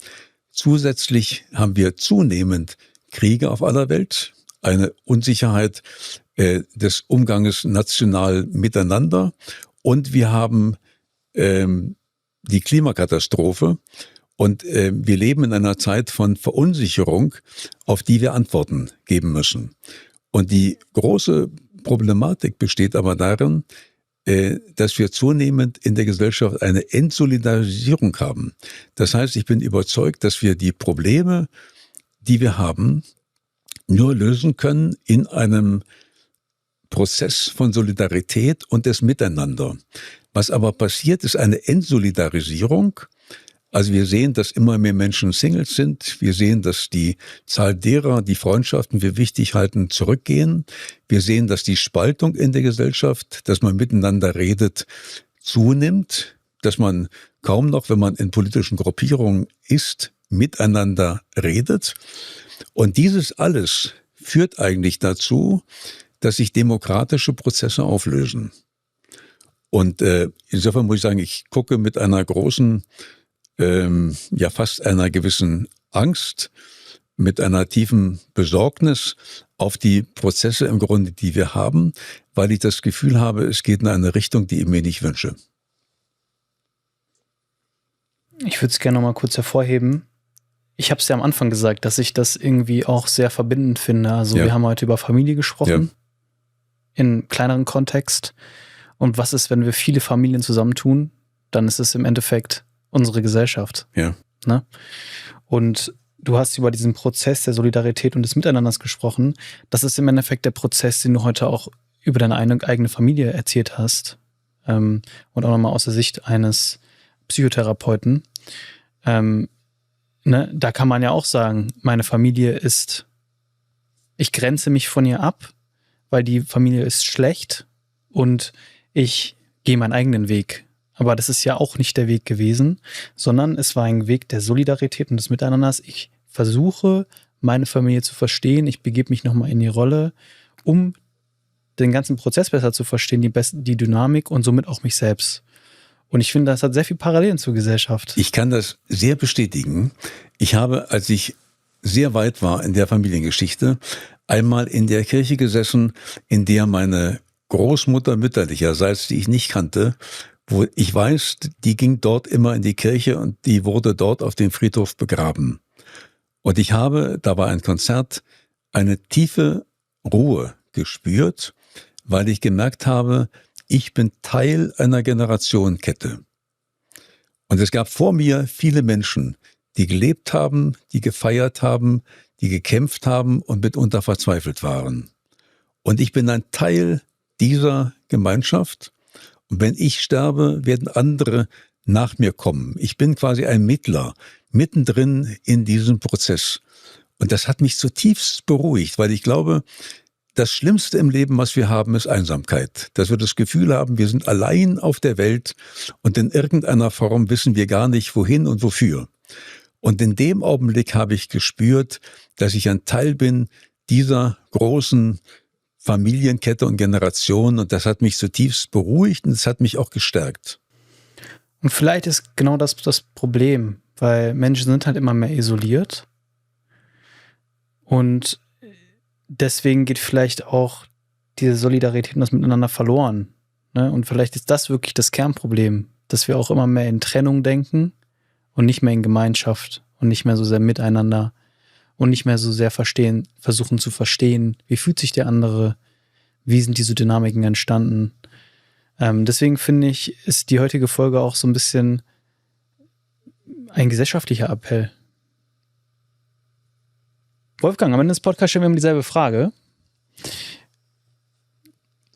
Zusätzlich haben wir zunehmend Kriege auf aller Welt, eine Unsicherheit des Umganges national miteinander und wir haben die Klimakatastrophe und wir leben in einer Zeit von Verunsicherung, auf die wir Antworten geben müssen. Und die große Problematik besteht aber darin, dass wir zunehmend in der Gesellschaft eine Entsolidarisierung haben. Das heißt, ich bin überzeugt, dass wir die Probleme, die wir haben, nur lösen können in einem Prozess von Solidarität und des Miteinander. Was aber passiert, ist eine Entsolidarisierung. Also wir sehen, dass immer mehr Menschen Singles sind. Wir sehen, dass die Zahl derer, die Freundschaften für wichtig halten, zurückgehen. Wir sehen, dass die Spaltung in der Gesellschaft, dass man miteinander redet, zunimmt. Dass man kaum noch, wenn man in politischen Gruppierungen ist, miteinander redet. Und dieses alles führt eigentlich dazu, dass sich demokratische Prozesse auflösen. Und insofern muss ich sagen, ich gucke mit einer großen, ja fast einer gewissen Angst, mit einer tiefen Besorgnis auf die Prozesse im Grunde, die wir haben, weil ich das Gefühl habe, es geht in eine Richtung, die ich mir nicht wünsche. Ich würde es gerne noch mal kurz hervorheben. Ich habe es ja am Anfang gesagt, dass ich das irgendwie auch sehr verbindend finde. Also wir haben heute über Familie gesprochen, in kleineren Kontext. Und was ist, wenn wir viele Familien zusammentun? Dann ist es im Endeffekt unsere Gesellschaft. Ja. Ne? Und du hast über diesen Prozess der Solidarität und des Miteinanders gesprochen. Das ist im Endeffekt der Prozess, den du heute auch über deine eigene Familie erzählt hast. Und auch nochmal aus der Sicht eines Psychotherapeuten. Da kann man ja auch sagen, meine Familie ist, ich grenze mich von ihr ab, weil die Familie ist schlecht und ich gehe meinen eigenen Weg. Aber das ist ja auch nicht der Weg gewesen, sondern es war ein Weg der Solidarität und des Miteinanders. Ich versuche, meine Familie zu verstehen. Ich begebe mich nochmal in die Rolle, um den ganzen Prozess besser zu verstehen, die Dynamik und somit auch mich selbst. Und ich finde, das hat sehr viel Parallelen zur Gesellschaft. Ich kann das sehr bestätigen. Ich habe, als ich sehr weit war in der Familiengeschichte, einmal in der Kirche gesessen, in der meine Großmutter mütterlicherseits, die ich nicht kannte, wo ich weiß, die ging dort immer in die Kirche und die wurde dort auf dem Friedhof begraben. Und ich habe, da war ein Konzert, eine tiefe Ruhe gespürt, weil ich gemerkt habe, ich bin Teil einer Generationenkette. Und es gab vor mir viele Menschen, die gelebt haben, die gefeiert haben, die gekämpft haben und mitunter verzweifelt waren. Und ich bin ein Teil dieser Gemeinschaft. Und wenn ich sterbe, werden andere nach mir kommen. Ich bin quasi ein Mittler, mittendrin in diesem Prozess. Und das hat mich zutiefst beruhigt, weil ich glaube, das Schlimmste im Leben, was wir haben, ist Einsamkeit. Dass wir das Gefühl haben, wir sind allein auf der Welt und in irgendeiner Form wissen wir gar nicht, wohin und wofür. Und in dem Augenblick habe ich gespürt, dass ich ein Teil bin dieser großen Familienkette und Generation. Und das hat mich zutiefst beruhigt und es hat mich auch gestärkt. Und vielleicht ist genau das Problem, weil Menschen sind halt immer mehr isoliert. Und deswegen geht vielleicht auch diese Solidarität und das Miteinander verloren. Ne? Und vielleicht ist das wirklich das Kernproblem, dass wir auch immer mehr in Trennung denken und nicht mehr in Gemeinschaft und nicht mehr so sehr miteinander und nicht mehr so sehr versuchen zu verstehen, wie fühlt sich der andere, wie sind diese Dynamiken entstanden. Deswegen finde ich, ist die heutige Folge auch so ein bisschen ein gesellschaftlicher Appell. Wolfgang, am Ende des Podcasts stellen wir dieselbe Frage.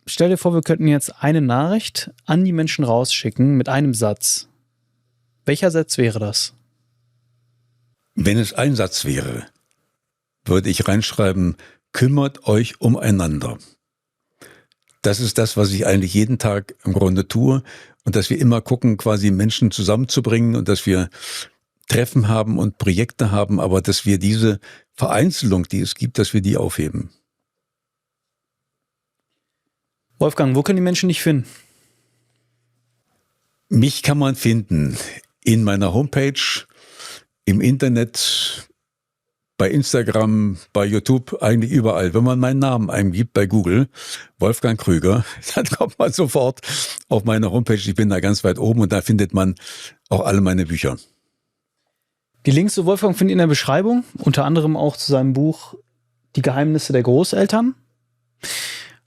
Stell dir vor, wir könnten jetzt eine Nachricht an die Menschen rausschicken mit einem Satz. Welcher Satz wäre das? Wenn es ein Satz wäre, würde ich reinschreiben, kümmert euch umeinander. Das ist das, was ich eigentlich jeden Tag im Grunde tue und dass wir immer gucken, quasi Menschen zusammenzubringen und dass wir Treffen haben und Projekte haben, aber dass wir diese Vereinzelung, die es gibt, dass wir die aufheben. Wolfgang, wo können die Menschen dich finden? Mich kann man finden in meiner Homepage, im Internet, bei Instagram, bei YouTube, eigentlich überall. Wenn man meinen Namen eingibt bei Google, Wolfgang Krüger, dann kommt man sofort auf meine Homepage. Ich bin da ganz weit oben und da findet man auch alle meine Bücher. Die Links zu Wolfgang findet ihr in der Beschreibung, unter anderem auch zu seinem Buch Die Geheimnisse der Großeltern.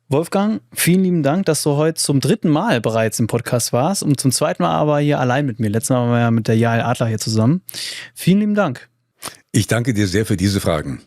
Wolfgang, vielen lieben Dank, dass du heute zum 3. Mal bereits im Podcast warst und zum 2. Mal aber hier allein mit mir. Letztes Mal waren wir ja mit der Jael Adler hier zusammen. Vielen lieben Dank. Ich danke dir sehr für diese Fragen.